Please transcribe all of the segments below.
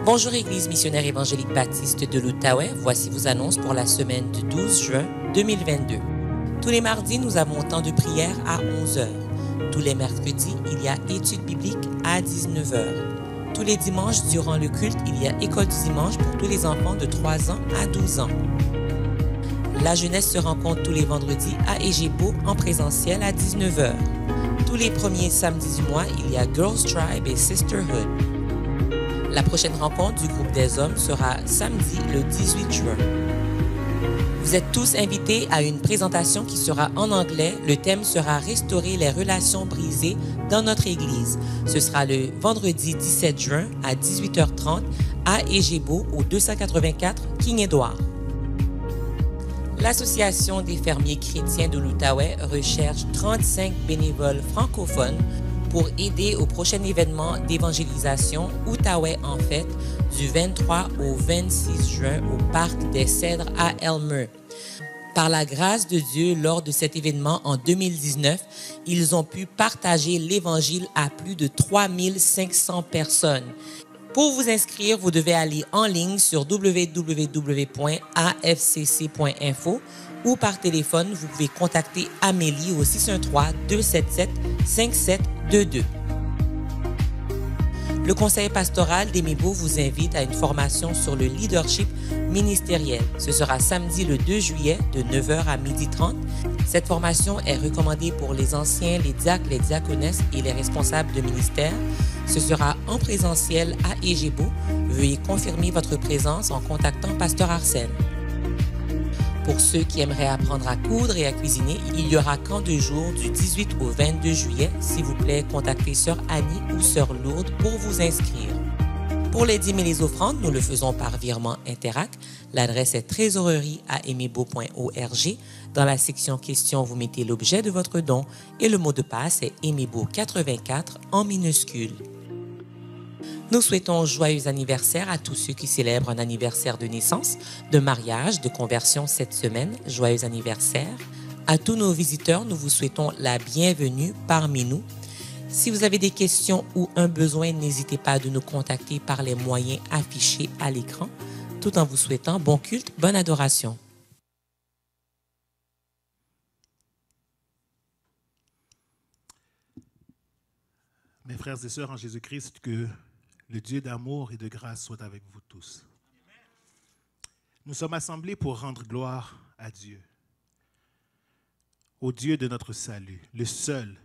Bonjour Église missionnaire évangélique baptiste de l'Outaouais, voici vos annonces pour la semaine du 12 juin 2022. Tous les mardis, nous avons temps de prière à 11h. Tous les mercredis, il y a études bibliques à 19h. Tous les dimanches, durant le culte, il y a école du dimanche pour tous les enfants de 3 ans à 12 ans. La jeunesse se rencontre tous les vendredis à Egebo en présentiel à 19h. Tous les premiers samedis du mois, il y a Girls Tribe et Sisterhood. La prochaine rencontre du groupe des hommes sera samedi le 18 juin. Vous êtes tous invités à une présentation qui sera en anglais. Le thème sera « Restaurer les relations brisées dans notre Église ». Ce sera le vendredi 17 juin à 18h30 à Egebo au 284 King Edward. L'Association des fermiers chrétiens de l'Outaouais recherche 35 bénévoles francophones pour aider au prochain événement d'évangélisation Outaouais en fête du 23 au 26 juin au Parc des Cèdres à Elmer. Par la grâce de Dieu, lors de cet événement en 2019, ils ont pu partager l'Évangile à plus de 3500 personnes. Pour vous inscrire, vous devez aller en ligne sur www.afcc.info ou par téléphone, vous pouvez contacter Amélie au 613-277-5722. Le conseil pastoral d'Emebo vous invite à une formation sur le leadership ministériel. Ce sera samedi le 2 juillet de 9h à 12h30. Cette formation est recommandée pour les anciens, les diacres, les diaconesses et les responsables de ministère. Ce sera en présentiel à Egebo. Veuillez confirmer votre présence en contactant Pasteur Arsène. Pour ceux qui aimeraient apprendre à coudre et à cuisiner, il y aura camp de jour du 18 au 22 juillet. S'il vous plaît, contactez Sœur Annie ou Sœur Lourdes pour vous inscrire. Pour les dîmes et les offrandes, nous le faisons par virement Interac. L'adresse est trésorerie@emebo.org. Dans la section questions, vous mettez l'objet de votre don et le mot de passe est Emebo84 en minuscule. Nous souhaitons joyeux anniversaire à tous ceux qui célèbrent un anniversaire de naissance, de mariage, de conversion cette semaine. Joyeux anniversaire. À tous nos visiteurs, nous vous souhaitons la bienvenue parmi nous. Si vous avez des questions ou un besoin, n'hésitez pas à nous contacter par les moyens affichés à l'écran, tout en vous souhaitant bon culte, bonne adoration. Mes frères et sœurs en Jésus-Christ, que le Dieu d'amour et de grâce soit avec vous tous. Nous sommes assemblés pour rendre gloire à Dieu, au Dieu de notre salut, le seul,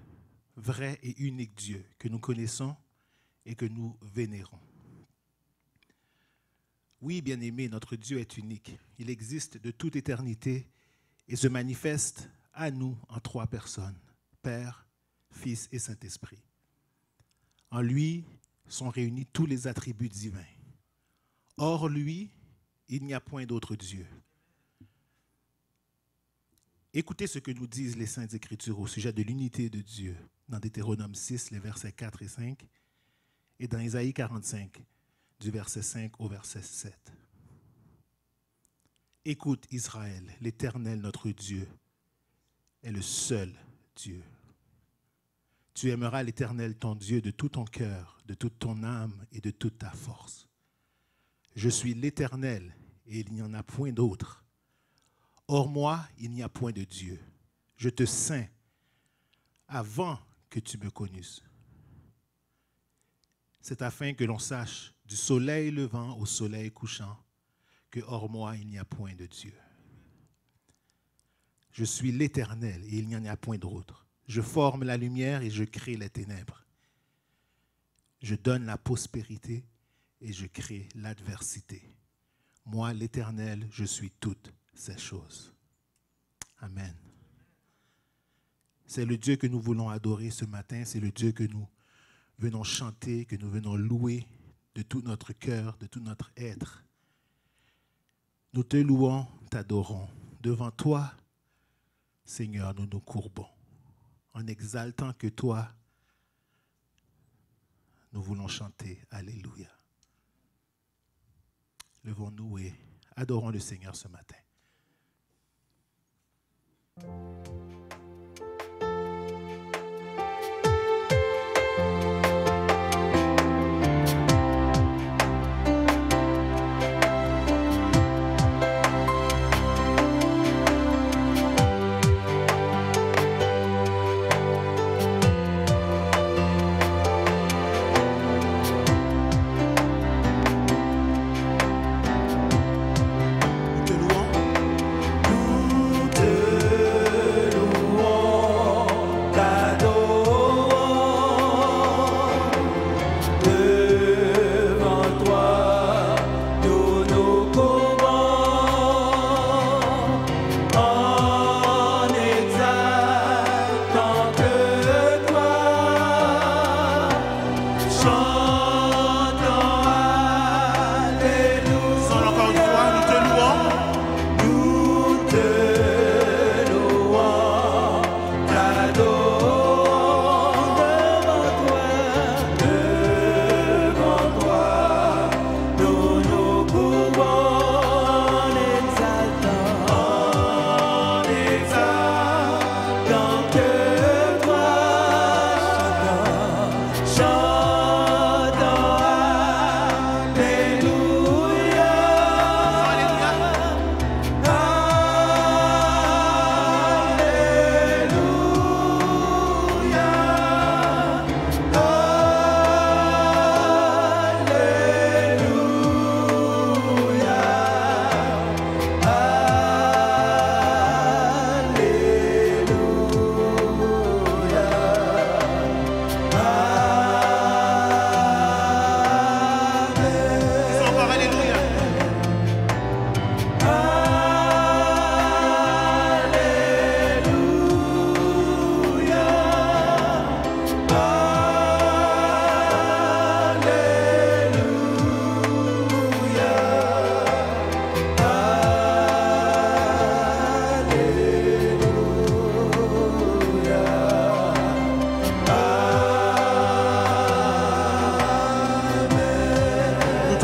vrai et unique Dieu que nous connaissons et que nous vénérons. Oui, bien-aimés, notre Dieu est unique. Il existe de toute éternité et se manifeste à nous en 3 personnes, Père, Fils et Saint-Esprit. En lui sont réunis tous les attributs divins. Hors lui, il n'y a point d'autre Dieu. Écoutez ce que nous disent les Saintes Écritures au sujet de l'unité de Dieu dans Deutéronome 6, les versets 4 et 5, et dans Isaïe 45, du verset 5 au verset 7. Écoute Israël, l'Éternel notre Dieu est le seul Dieu. Tu aimeras l'Éternel ton Dieu de tout ton cœur, de toute ton âme et de toute ta force. Je suis l'Éternel et il n'y en a point d'autre. Hors moi, il n'y a point de Dieu. Je te sains avant que tu me connusses. C'est afin que l'on sache du soleil levant au soleil couchant que hors moi, il n'y a point de Dieu. Je suis l'Éternel et il n'y en a point d'autre. Je forme la lumière et je crée les ténèbres. Je donne la prospérité et je crée l'adversité. Moi, l'Éternel, je suis toutes ces choses. Amen. C'est le Dieu que nous voulons adorer ce matin. C'est le Dieu que nous venons chanter, que nous venons louer de tout notre cœur, de tout notre être. Nous te louons, t'adorons. Devant toi, Seigneur, nous nous courbons. En exaltant que toi, nous voulons chanter Alléluia. Levons-nous et adorons le Seigneur ce matin.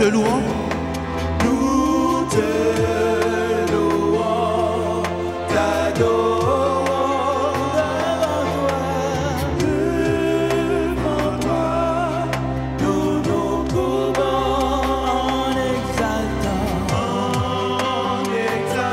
te louons. Nous te louons, t'adorons devant toi. Nous nous courbons en exaltant que toi.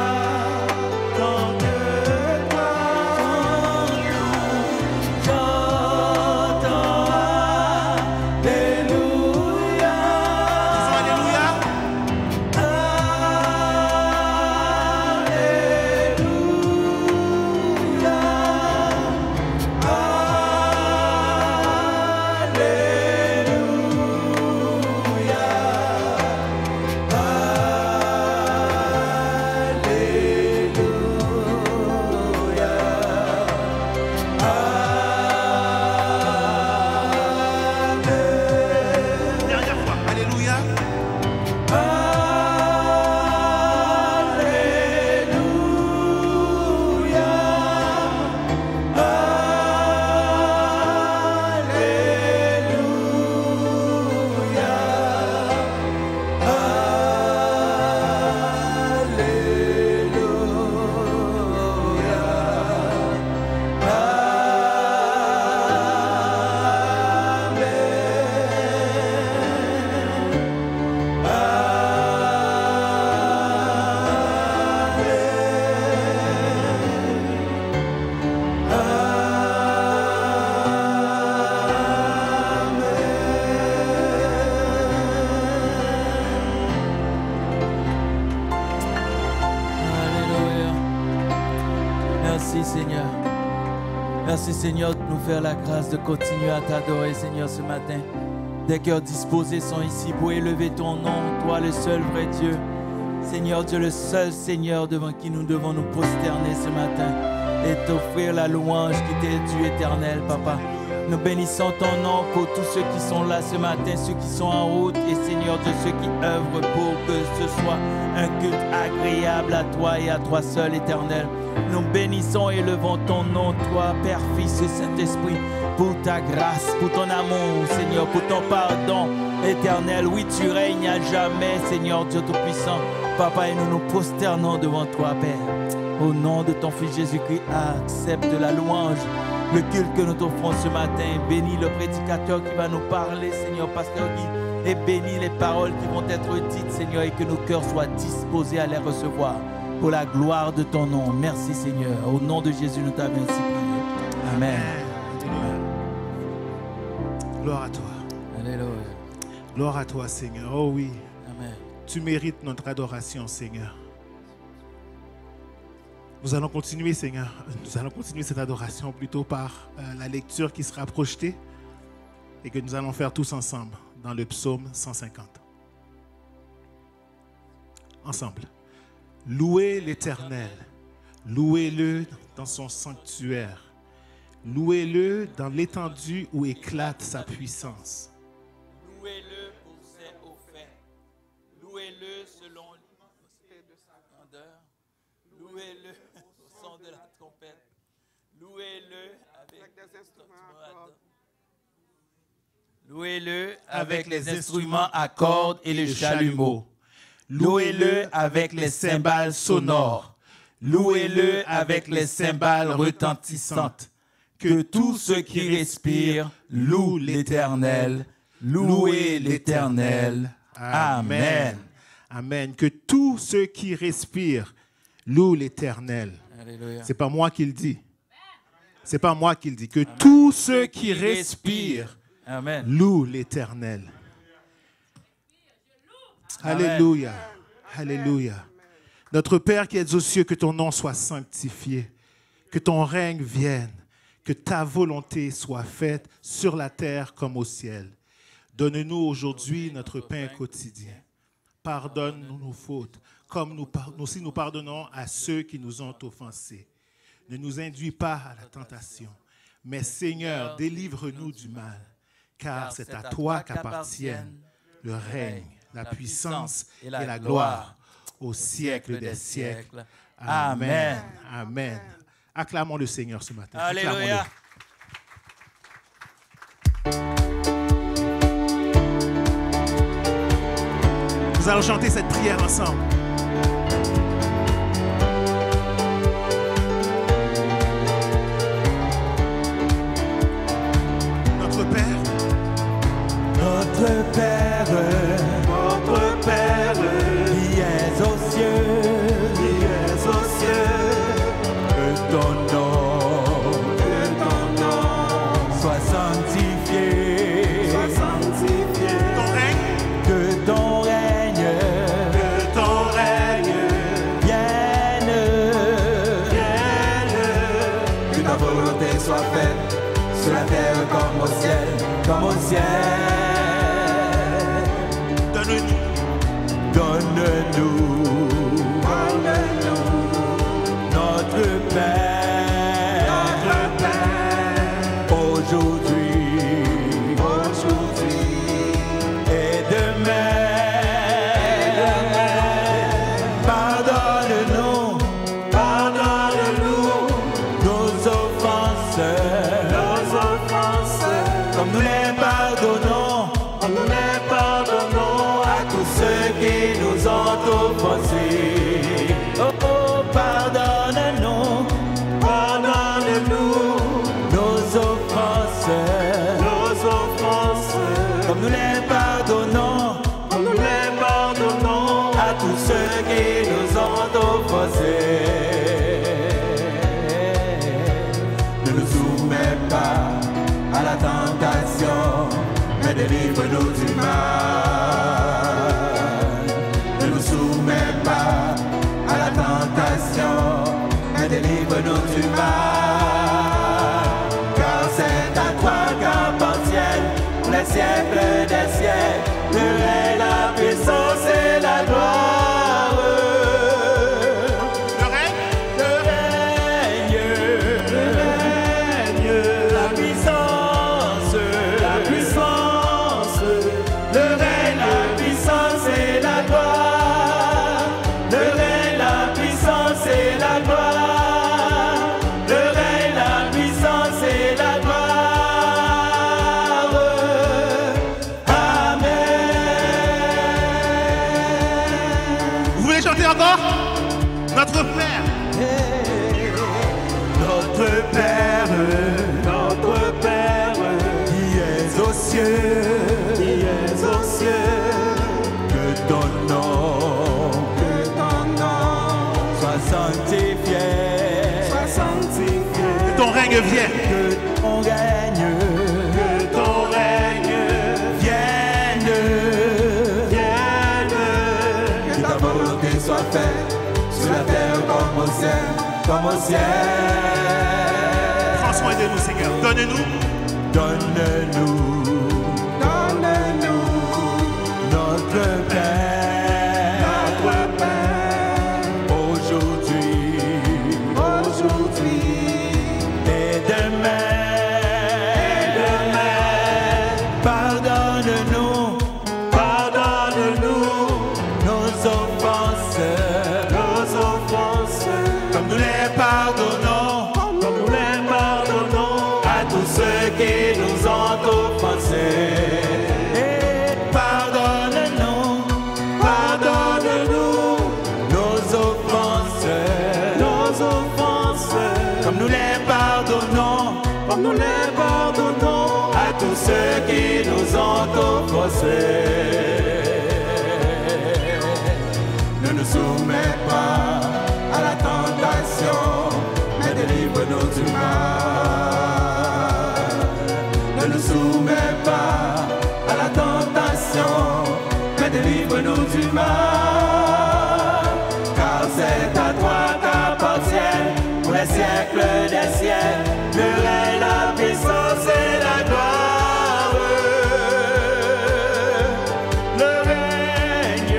Merci Seigneur. Merci Seigneur de nous faire la grâce de continuer à t'adorer Seigneur ce matin. Des cœurs disposés sont ici pour élever ton nom, toi le seul vrai Dieu. Seigneur Dieu, le seul Seigneur devant qui nous devons nous prosterner ce matin et t'offrir la louange qui t'est due éternelle, Papa. Nous bénissons ton nom pour tous ceux qui sont là ce matin, ceux qui sont en route et Seigneur Dieu, ceux qui œuvrent pour que ce soit un culte agréable à toi et à toi seul, éternel. Nous bénissons et élevons ton nom, toi, Père, Fils et Saint-Esprit, pour ta grâce, pour ton amour, Seigneur, pour ton pardon éternel. Oui, tu règnes à jamais, Seigneur Dieu Tout-Puissant. Papa, et nous nous prosternons devant toi, Père. Au nom de ton Fils Jésus-Christ, accepte la louange, le culte que nous t'offrons ce matin. Bénis le prédicateur qui va nous parler, Seigneur, Pasteur Guy. Et bénis les paroles qui vont être dites, Seigneur, et que nos cœurs soient disposés à les recevoir. Pour la gloire de ton nom. Merci, Seigneur. Au nom de Jésus, nous t'avons ainsi prié. Amen. Gloire à toi. Alléluia. Gloire à toi, Seigneur. Oh oui. Amen. Tu mérites notre adoration, Seigneur. Nous allons continuer, Seigneur. Nous allons continuer cette adoration plutôt par la lecture qui sera projetée et que nous allons faire tous ensemble dans le psaume 150. Ensemble. Louez l'Éternel. Louez-le dans son sanctuaire. Louez-le dans l'étendue où éclate sa puissance. Louez-le pour ses hauts faits. Louez-le selon l'esprit de sa grandeur. Louez-le au son de la trompette. Louez-le avec des instruments à cordes. Louez-le avec les instruments à cordes et le chalumeau. Louez-le avec les cymbales sonores. Louez-le avec les cymbales retentissantes. Que tous ceux qui respirent louent l'Éternel. Louez l'Éternel. Amen. Amen. Que tous ceux qui respirent louent l'Éternel. C'est pas moi qui le dis. C'est pas moi qui le dis. Que tous ceux qui respirent louent l'Éternel. Alléluia. Alléluia. Notre Père qui es aux cieux, que ton nom soit sanctifié, que ton règne vienne, que ta volonté soit faite sur la terre comme au ciel. Donne-nous aujourd'hui notre pain quotidien. Pardonne-nous nos fautes, comme nous aussi nous pardonnons à ceux qui nous ont offensés. Ne nous induis pas à la tentation, mais Seigneur, délivre-nous du mal, car c'est à toi qu'appartiennent le règne, la puissance et la gloire au siècle des siècles. Amen. Amen. Acclamons le Seigneur ce matin. Alléluia. allons chanter cette prière ensemble. Notre Père, qui es aux cieux, que ton nom soit sanctifié, ton règne, que ton règne vienne, que ta volonté soit faite sur la terre comme au ciel, Donne-nous notre Père, aujourd'hui et demain. Pardonne-nous nos offenses, comme nous les pardonnons à tous ceux qui nous ont offensés. Oh, pardonne-nous nos offenses, comme nous les pardonnons à tous ceux qui nous ont offensés. Ne nous soumets pas à la tentation, mais délivre-nous du mal. Ne nous soumets pas à la tentation, mais délivre-nous du mal. Car c'est à toi qu'appartiennent pour les siècles des siècles le règne, la puissance et la gloire. le règne, La puissance, le règne, la puissance et la gloire. Le règne, la puissance et la gloire. Le règne, la puissance et la gloire. Amen. Vous voulez chanter encore? Notre Père, Notre Père, qui es aux cieux, que ton nom soit sanctifié, que ton règne vienne. que ton règne vienne, que ta volonté soit faite sur la terre comme au ciel. Prends soin de nous, Seigneur. Donne-nous Donne-nous notre Père, aujourd'hui et demain. Pardonne-nous nos offenses, comme nous les pardonnons à tous ceux qui nous ont offensés. Et pardonne-nous nos offenses, comme nous les pardonnons à tous ceux qui nous ont offensés. Ne nous soumets pas à la tentation, mais délivre-nous du mal. Ne nous soumets pas à la tentation, mais délivre-nous du mal. Car c'est à toi qu'appartiennent pour les siècles des siècles le règne, la puissance et la gloire. Le règne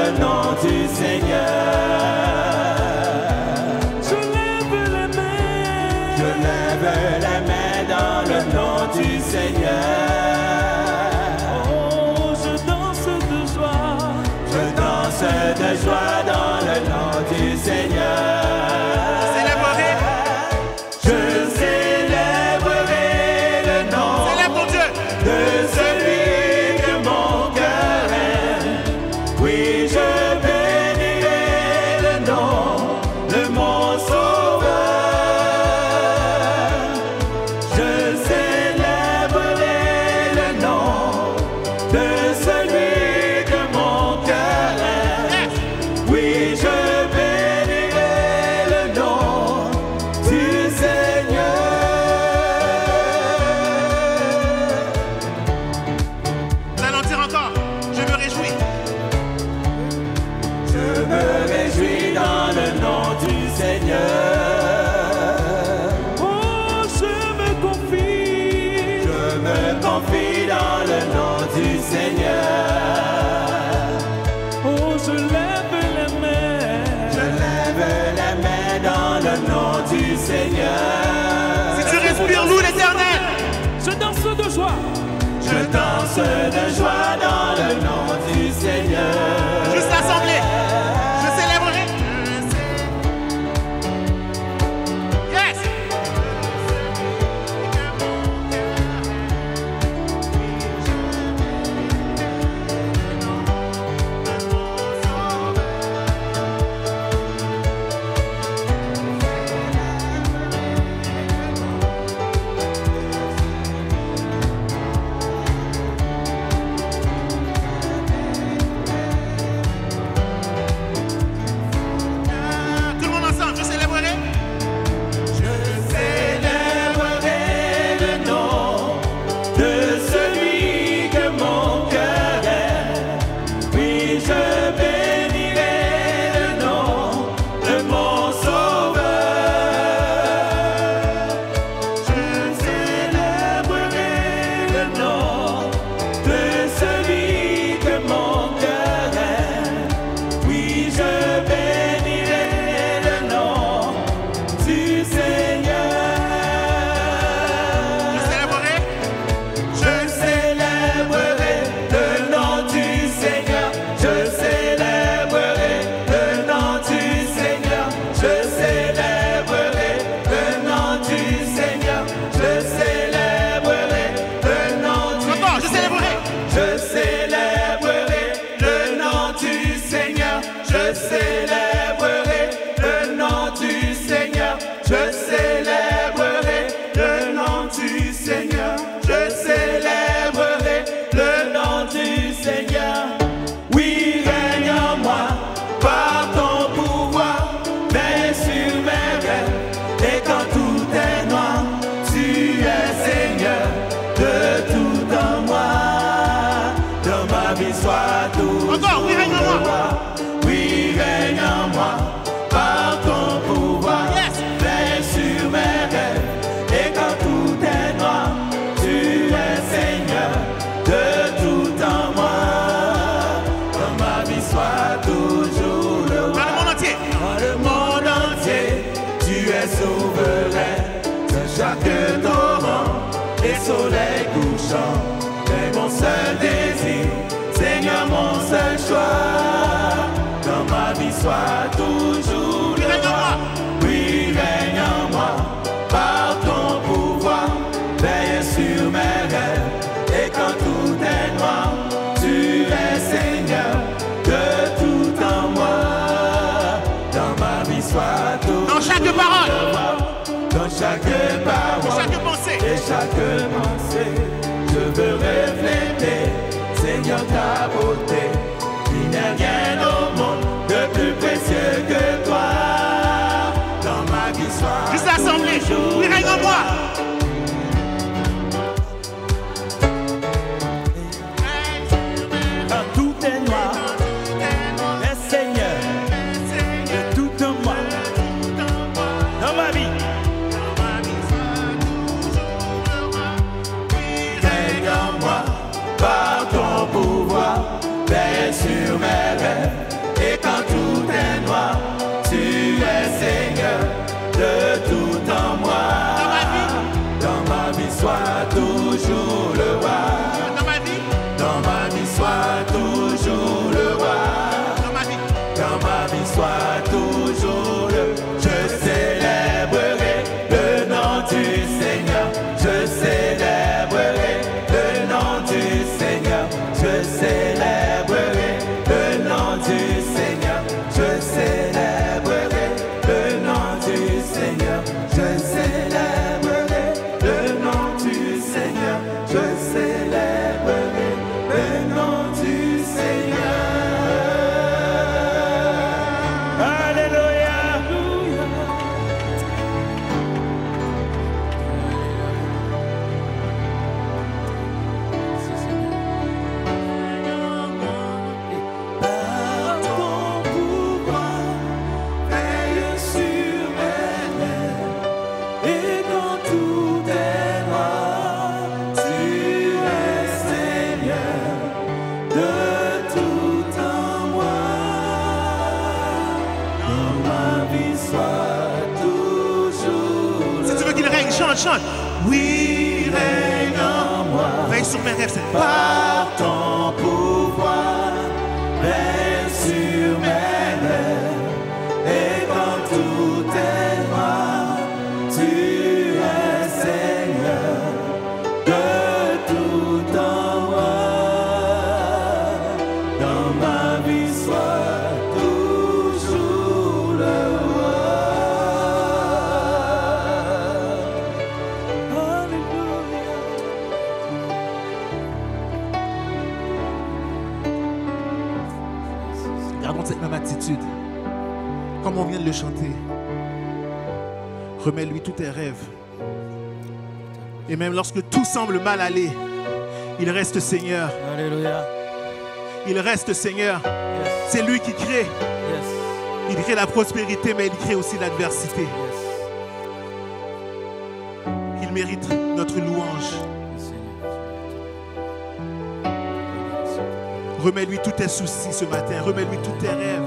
le nom du Seigneur. Je lève les mains. Je lève les mains dans le nom du Seigneur. Oh, je danse de joie. Je danse de joie dans le nom du Seigneur. Je célébrerai le nom de celui que mon cœur aime. Oui, je bénirai le nom de mon Sauveur. Je célébrerai le nom de celui que mon cœur aime. Oui, je bénirai le nom du Seigneur. Nous allons dire encore, je me réjouis. Je me réjouis dans le nom du Seigneur. Oh, je me confie. Je me confie dans le nom du Seigneur. Oh, je lève les mains. Je lève les mains dans le nom du Seigneur. Si tu respires, loue l'Éternel. Je danse de joie. Je danse de joie dans le nom du Seigneur. Juste l'assemblée. Je célébrerai. Yes. Tout le monde ensemble, je célébrerai. Je célébrerai le nom de celui que mon cœur aime. Oui, je bénirai le nom de mon Sauveur. Je célébrerai le nom de celui que mon cœur aime. Oui, je bénirai le nom du Seigneur. Je célébrerai. Je célébrerai le nom du Seigneur. Je célébrerai le nom du Seigneur. Je célébrerai le nom du Seigneur. Je célébrerai le nom du Encore, je célébrerai. Je célébrerai le nom du Seigneur. Je célébrerai le nom du Seigneur. Je célébrerai le nom du Seigneur. Je célébrerai le nom du Seigneur. Oui, règne en moi par ton pouvoir, veille sur mes rêves. Et quand tout est noir, tu es Seigneur de tout en moi. Dans ma vie, sois tout. Encore, oui, règne en moi. Oui, règne en moi par ton pouvoir. Yes. Veille sur mes rêves. Et quand tout est noir, tu es Seigneur de tout en moi. Dans ma vie, sois toujours le Dans roi. le monde entier. Dans le monde entier, tu es souverain de chaque torrent et soleil couchant. C'est mon seul désir, Seigneur, mon seul choix. Dans ma vie, sois toujours le Règne en roi. moi. Oui, règne en moi par ton pouvoir. Veille sur mes rêves. Et quand tout est noir, tu es Seigneur de tout en moi. Dans ma vie, sois tout. Dans chaque parole. Dans chaque parole. Chaque pensée. Et chaque pensée, je veux refléter, Seigneur, ta beauté. Il n'y a rien au monde de plus précieux que toi. Dans ma vie, sois Juste l'assemblée. toujours Oui, règne en moi. Quand tout est noir, est Seigneur de tout en moi. Dans ma vie, du Seigneur, je célébrerai le nom du Seigneur, je célébrerai le nom du Seigneur, je célébrerai le nom du Seigneur. Alléluia. Par ton pouvoir, veille sur mes lèvres, et dans tout est loin, tu es Seigneur de tout en moi. Dans ma vie, sois toujours Si tu veux qu'il règne, chante, chante. Oui, règne en moi. veille sur mes rêves, c'est Par ton pouvoir, veille sur mes lèvres, et quand tout est noir, tu es Seigneur de tout en moi. Dans ma vie, sois toujours le roi. Alléluia. Gardons cette même attitude. Comme on vient de le chanter. Remets-lui tous tes rêves. Et même lorsque tout semble mal aller, il reste Seigneur. Alléluia. Il reste Seigneur. Yes. C'est lui qui crée. Yes. Il crée la prospérité, mais il crée aussi l'adversité. Yes. Il mérite notre louange. Remets-lui tous tes soucis ce matin. Remets-lui tous tes rêves.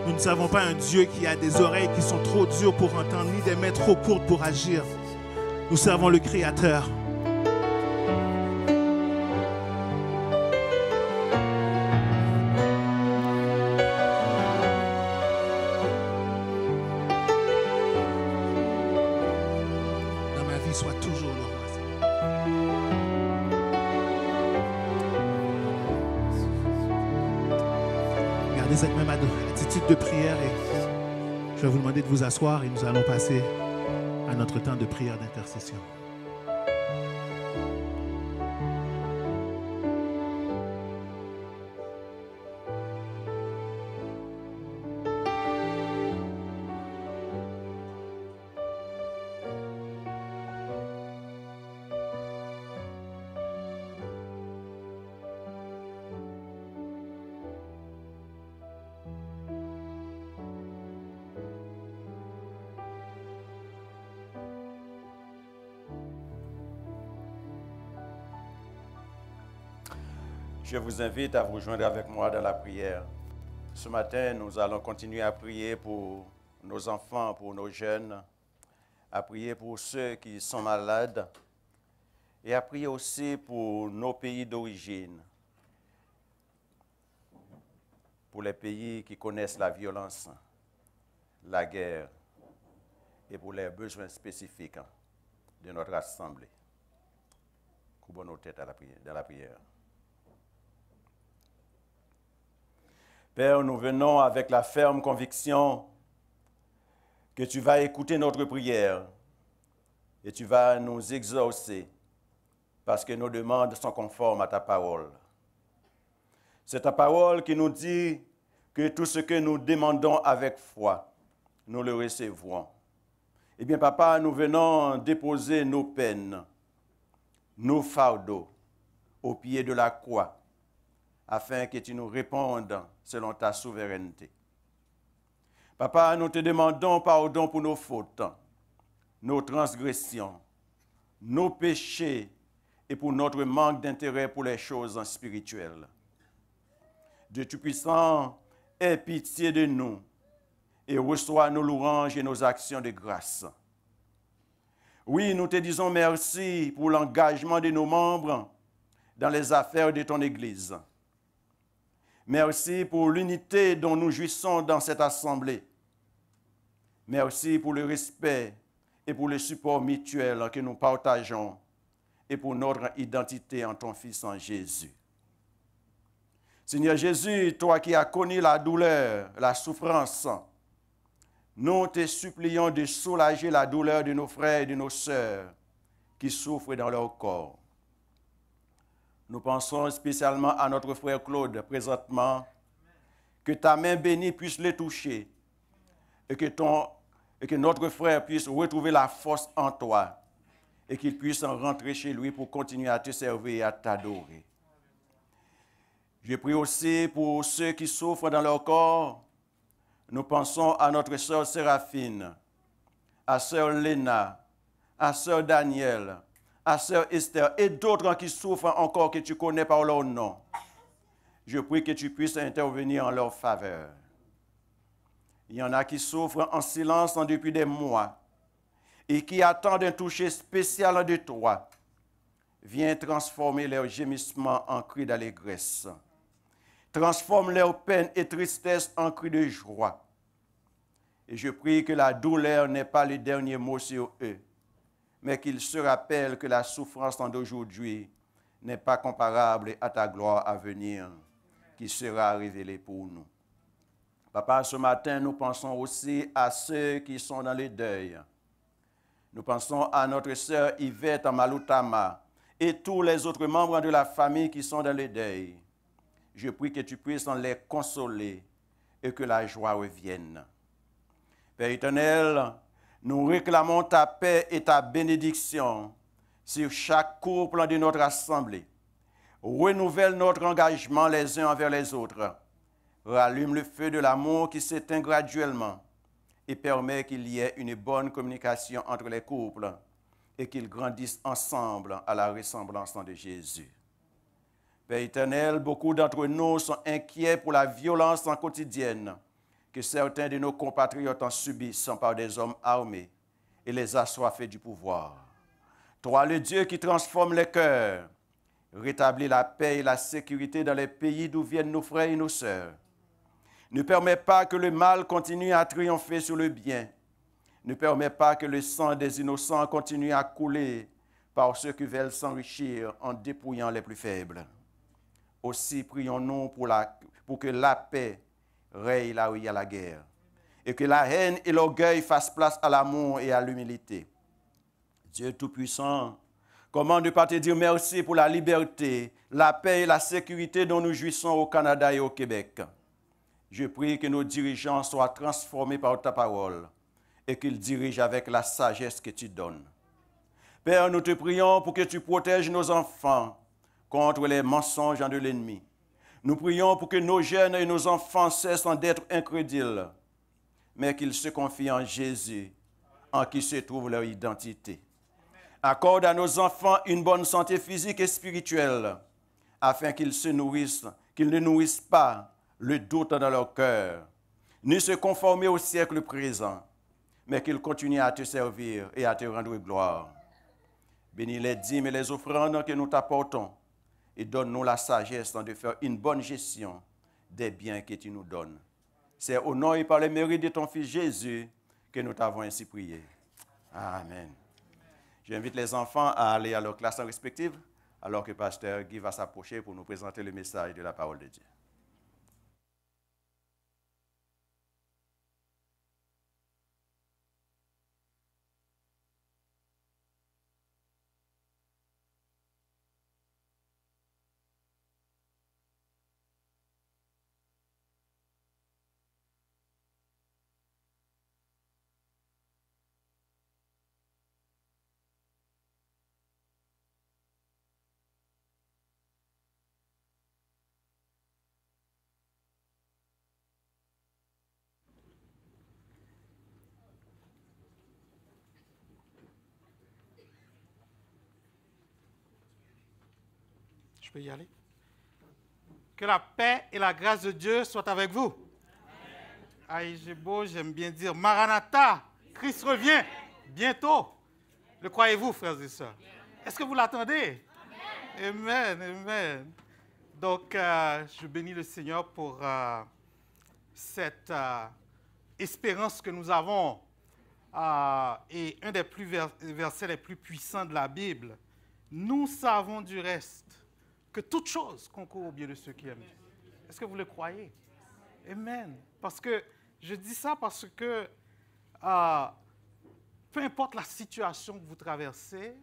Nous ne savons pas un Dieu qui a des oreilles qui sont trop dures pour entendre, ni des mains trop courtes pour agir. Nous servons le Créateur. Dans ma vie, sois toujours le roi, Seigneur. Gardez cette même attitude de prière et je vais vous demander de vous asseoir et nous allons passer à notre temps de prière d'intercession. Je vous invite à vous joindre avec moi dans la prière. Ce matin, nous allons continuer à prier pour nos enfants, pour nos jeunes, à prier pour ceux qui sont malades et à prier aussi pour nos pays d'origine, pour les pays qui connaissent la violence, la guerre et pour les besoins spécifiques de notre assemblée. Courbons nos têtes dans la prière. Père, nous venons avec la ferme conviction que tu vas écouter notre prière et tu vas nous exaucer parce que nos demandes sont conformes à ta parole. C'est ta parole qui nous dit que tout ce que nous demandons avec foi, nous le recevrons. Eh bien, Papa, nous venons déposer nos peines, nos fardeaux au pied de la croix, afin que tu nous répondes selon ta souveraineté. Papa, nous te demandons pardon pour nos fautes, nos transgressions, nos péchés et pour notre manque d'intérêt pour les choses spirituelles. Dieu Tout-Puissant, aie pitié de nous et reçois nos louanges et nos actions de grâce. Oui, nous te disons merci pour l'engagement de nos membres dans les affaires de ton Église. Merci pour l'unité dont nous jouissons dans cette assemblée. Merci pour le respect et pour le support mutuel que nous partageons, et pour notre identité en ton Fils en Jésus. Seigneur Jésus, toi qui as connu la douleur, la souffrance, nous te supplions de soulager la douleur de nos frères et de nos sœurs qui souffrent dans leur corps. Nous pensons spécialement à notre frère Claude présentement, que ta main bénie puisse les toucher et que notre frère puisse retrouver la force en toi et qu'il puisse rentrer chez lui pour continuer à te servir et à t'adorer. Je prie aussi pour ceux qui souffrent dans leur corps. Nous pensons à notre sœur Séraphine, à sœur Léna, à sœur Daniel, à sœur Esther et d'autres qui souffrent encore que tu connais par leur nom. Je prie que tu puisses intervenir en leur faveur. Il y en a qui souffrent en silence depuis des mois et qui attendent un toucher spécial de toi. Viens transformer leurs gémissements en cris d'allégresse. Transforme leurs peines et tristesse en cris de joie. Et je prie que la douleur n'ait pas le dernier mot sur eux, mais qu'ils se rappellent que la souffrance d'aujourd'hui n'est pas comparable à ta gloire à venir, qui sera révélée pour nous. Papa, ce matin, nous pensons aussi à ceux qui sont dans le deuil. Nous pensons à notre sœur Yvette Malutama et tous les autres membres de la famille qui sont dans le deuil. Je prie que tu puisses les consoler et que la joie revienne. Père éternel, nous réclamons ta paix et ta bénédiction sur chaque couple de notre assemblée. Renouvelle notre engagement les uns envers les autres. Rallume le feu de l'amour qui s'éteint graduellement et permet qu'il y ait une bonne communication entre les couples et qu'ils grandissent ensemble à la ressemblance de Jésus. Père éternel, beaucoup d'entre nous sont inquiets pour la violence quotidienne que certains de nos compatriotes en subissent par des hommes armés et les assoiffés du pouvoir. Toi, le Dieu qui transforme les cœurs, rétablis la paix et la sécurité dans les pays d'où viennent nos frères et nos sœurs. Ne permets pas que le mal continue à triompher sur le bien. Ne permets pas que le sang des innocents continue à couler par ceux qui veulent s'enrichir en dépouillant les plus faibles. Aussi prions-nous pour que la paix règne là où il y a la guerre et que la haine et l'orgueil fassent place à l'amour et à l'humilité. Dieu Tout-Puissant, comment ne pas te dire merci pour la liberté, la paix et la sécurité dont nous jouissons au Canada et au Québec. Je prie que nos dirigeants soient transformés par ta parole et qu'ils dirigent avec la sagesse que tu donnes. Père, nous te prions pour que tu protèges nos enfants contre les mensonges de l'ennemi. Nous prions pour que nos jeunes et nos enfants cessent d'être incrédules, mais qu'ils se confient en Jésus, en qui se trouve leur identité. Accorde à nos enfants une bonne santé physique et spirituelle, afin qu'ils ne nourrissent pas le doute dans leur cœur, ni se conformer au siècle présent, mais qu'ils continuent à te servir et à te rendre gloire. Bénis les dîmes et les offrandes que nous t'apportons et donne-nous la sagesse de faire une bonne gestion des biens que tu nous donnes. C'est au nom et par le mérite de ton Fils Jésus que nous t'avons ainsi prié. Amen. J'invite les enfants à aller à leur classe respective, alors que Pasteur Guy va s'approcher pour nous présenter le message de la parole de Dieu. Je peux y aller? Que la paix et la grâce de Dieu soient avec vous. Aïe, j'ai beau, j'aime bien dire Maranatha, Christ revient bientôt. Le croyez-vous, frères et sœurs? Est-ce que vous l'attendez? Amen, amen. Donc, je bénis le Seigneur pour cette espérance que nous avons. Et un des versets les plus puissants de la Bible, Nous savons du reste que toute chose concourt au bien de ceux qui aiment Dieu. Est-ce que vous le croyez? Amen. Parce que je dis ça parce que peu importe la situation que vous traversez,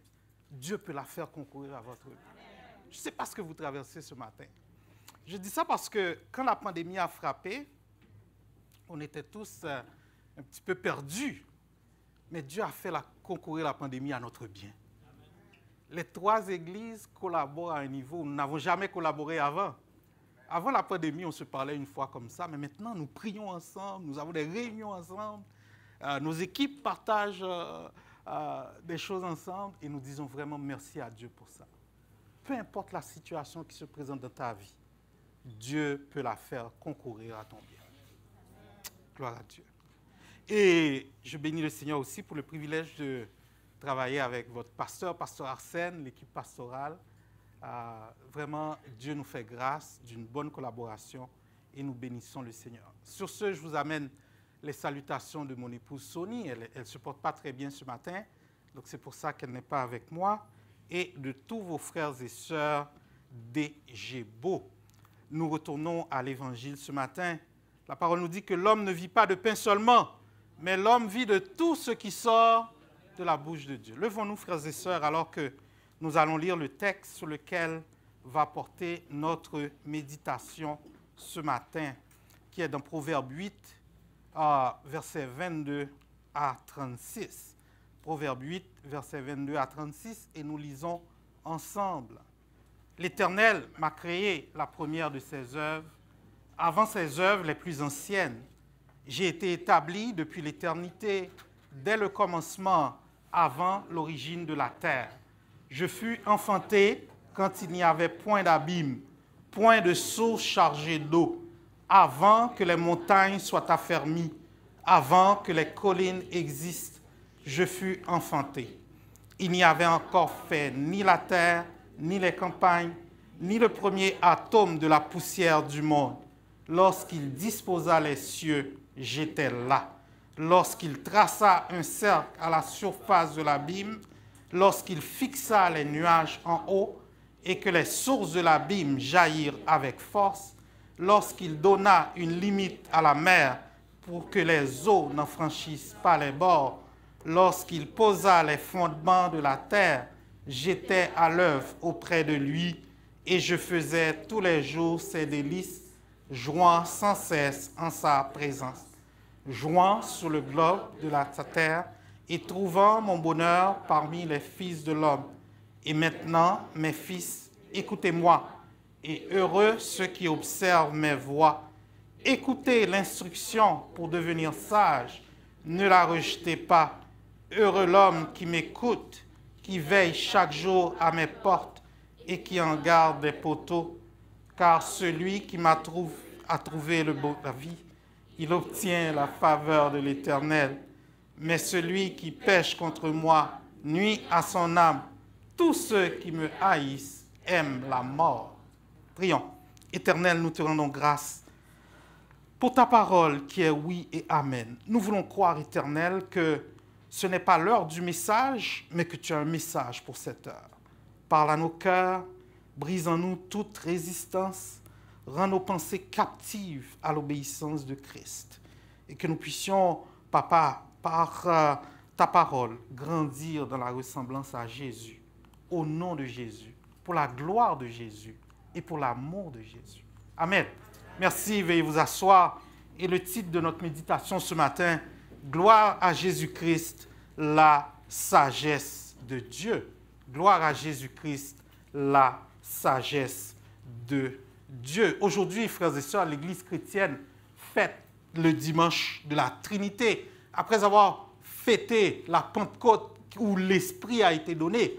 Dieu peut la faire concourir à votre vie. Je ne sais pas ce que vous traversez ce matin. Je dis ça parce que quand la pandémie a frappé, on était tous un petit peu perdus. Mais Dieu a fait concourir la pandémie à notre bien. Les 3 églises collaborent à un niveau où nous n'avons jamais collaboré avant. Avant la pandémie, on se parlait une fois comme ça, mais maintenant, nous prions ensemble, nous avons des réunions ensemble, nos équipes partagent des choses ensemble et nous disons vraiment merci à Dieu pour ça. Peu importe la situation qui se présente dans ta vie, Dieu peut la faire concourir à ton bien. Gloire à Dieu. Et je bénis le Seigneur aussi pour le privilège de travailler avec votre pasteur, pasteur Arsène, l'équipe pastorale. Vraiment, Dieu nous fait grâce d'une bonne collaboration et nous bénissons le Seigneur. Sur ce, je vous amène les salutations de mon épouse Sony. Elle ne se porte pas très bien ce matin, donc c'est pour ça qu'elle n'est pas avec moi. Et de tous vos frères et sœurs des Gébeaux. Nous retournons à l'Évangile ce matin. La parole nous dit que l'homme ne vit pas de pain seulement, mais l'homme vit de tout ce qui sort de la bouche de Dieu. Levons-nous, frères et sœurs, alors que nous allons lire le texte sur lequel va porter notre méditation ce matin, qui est dans Proverbe 8, versets 22 à 36. Proverbe 8, versets 22 à 36, et nous lisons ensemble. L'Éternel m'a créé la première de ses œuvres, avant ses œuvres les plus anciennes. J'ai été établi depuis l'éternité, dès le commencement, avant l'origine de la terre. Je fus enfanté quand il n'y avait point d'abîme, point de source chargée d'eau, avant que les montagnes soient affermies, avant que les collines existent, je fus enfanté. Il n'y avait encore fait ni la terre, ni les campagnes, ni le premier atome de la poussière du monde. Lorsqu'il disposa les cieux, j'étais là. Lorsqu'il traça un cercle à la surface de l'abîme, lorsqu'il fixa les nuages en haut et que les sources de l'abîme jaillirent avec force, lorsqu'il donna une limite à la mer pour que les eaux n'en franchissent pas les bords, lorsqu'il posa les fondements de la terre, j'étais à l'œuvre auprès de lui et je faisais tous les jours ses délices, jouant sans cesse en sa présence, jouant sur le globe de la terre et trouvant mon bonheur parmi les fils de l'homme. Et maintenant, mes fils, écoutez-moi, et heureux ceux qui observent mes voies. Écoutez l'instruction pour devenir sage, ne la rejetez pas. Heureux l'homme qui m'écoute, qui veille chaque jour à mes portes et qui en garde des poteaux. Car celui qui a trouvé la vie, il obtient la faveur de l'Éternel. Mais celui qui pêche contre moi nuit à son âme. Tous ceux qui me haïssent aiment la mort. Prions. Éternel, nous te rendons grâce pour ta parole qui est oui et amen. Nous voulons croire, Éternel, que ce n'est pas l'heure du message, mais que tu as un message pour cette heure. Parle à nos cœurs, brise en nous toute résistance, rends nos pensées captives à l'obéissance de Christ. Et que nous puissions, Papa, par ta parole, grandir dans la ressemblance à Jésus, au nom de Jésus, pour la gloire de Jésus et pour l'amour de Jésus. Amen. Merci, veuillez vous asseoir. Et le titre de notre méditation ce matin, Gloire à Jésus-Christ, la sagesse de Dieu. Gloire à Jésus-Christ, la sagesse de Dieu. Aujourd'hui, frères et sœurs, l'Église chrétienne fête le dimanche de la Trinité. Après avoir fêté la Pentecôte où l'Esprit a été donné,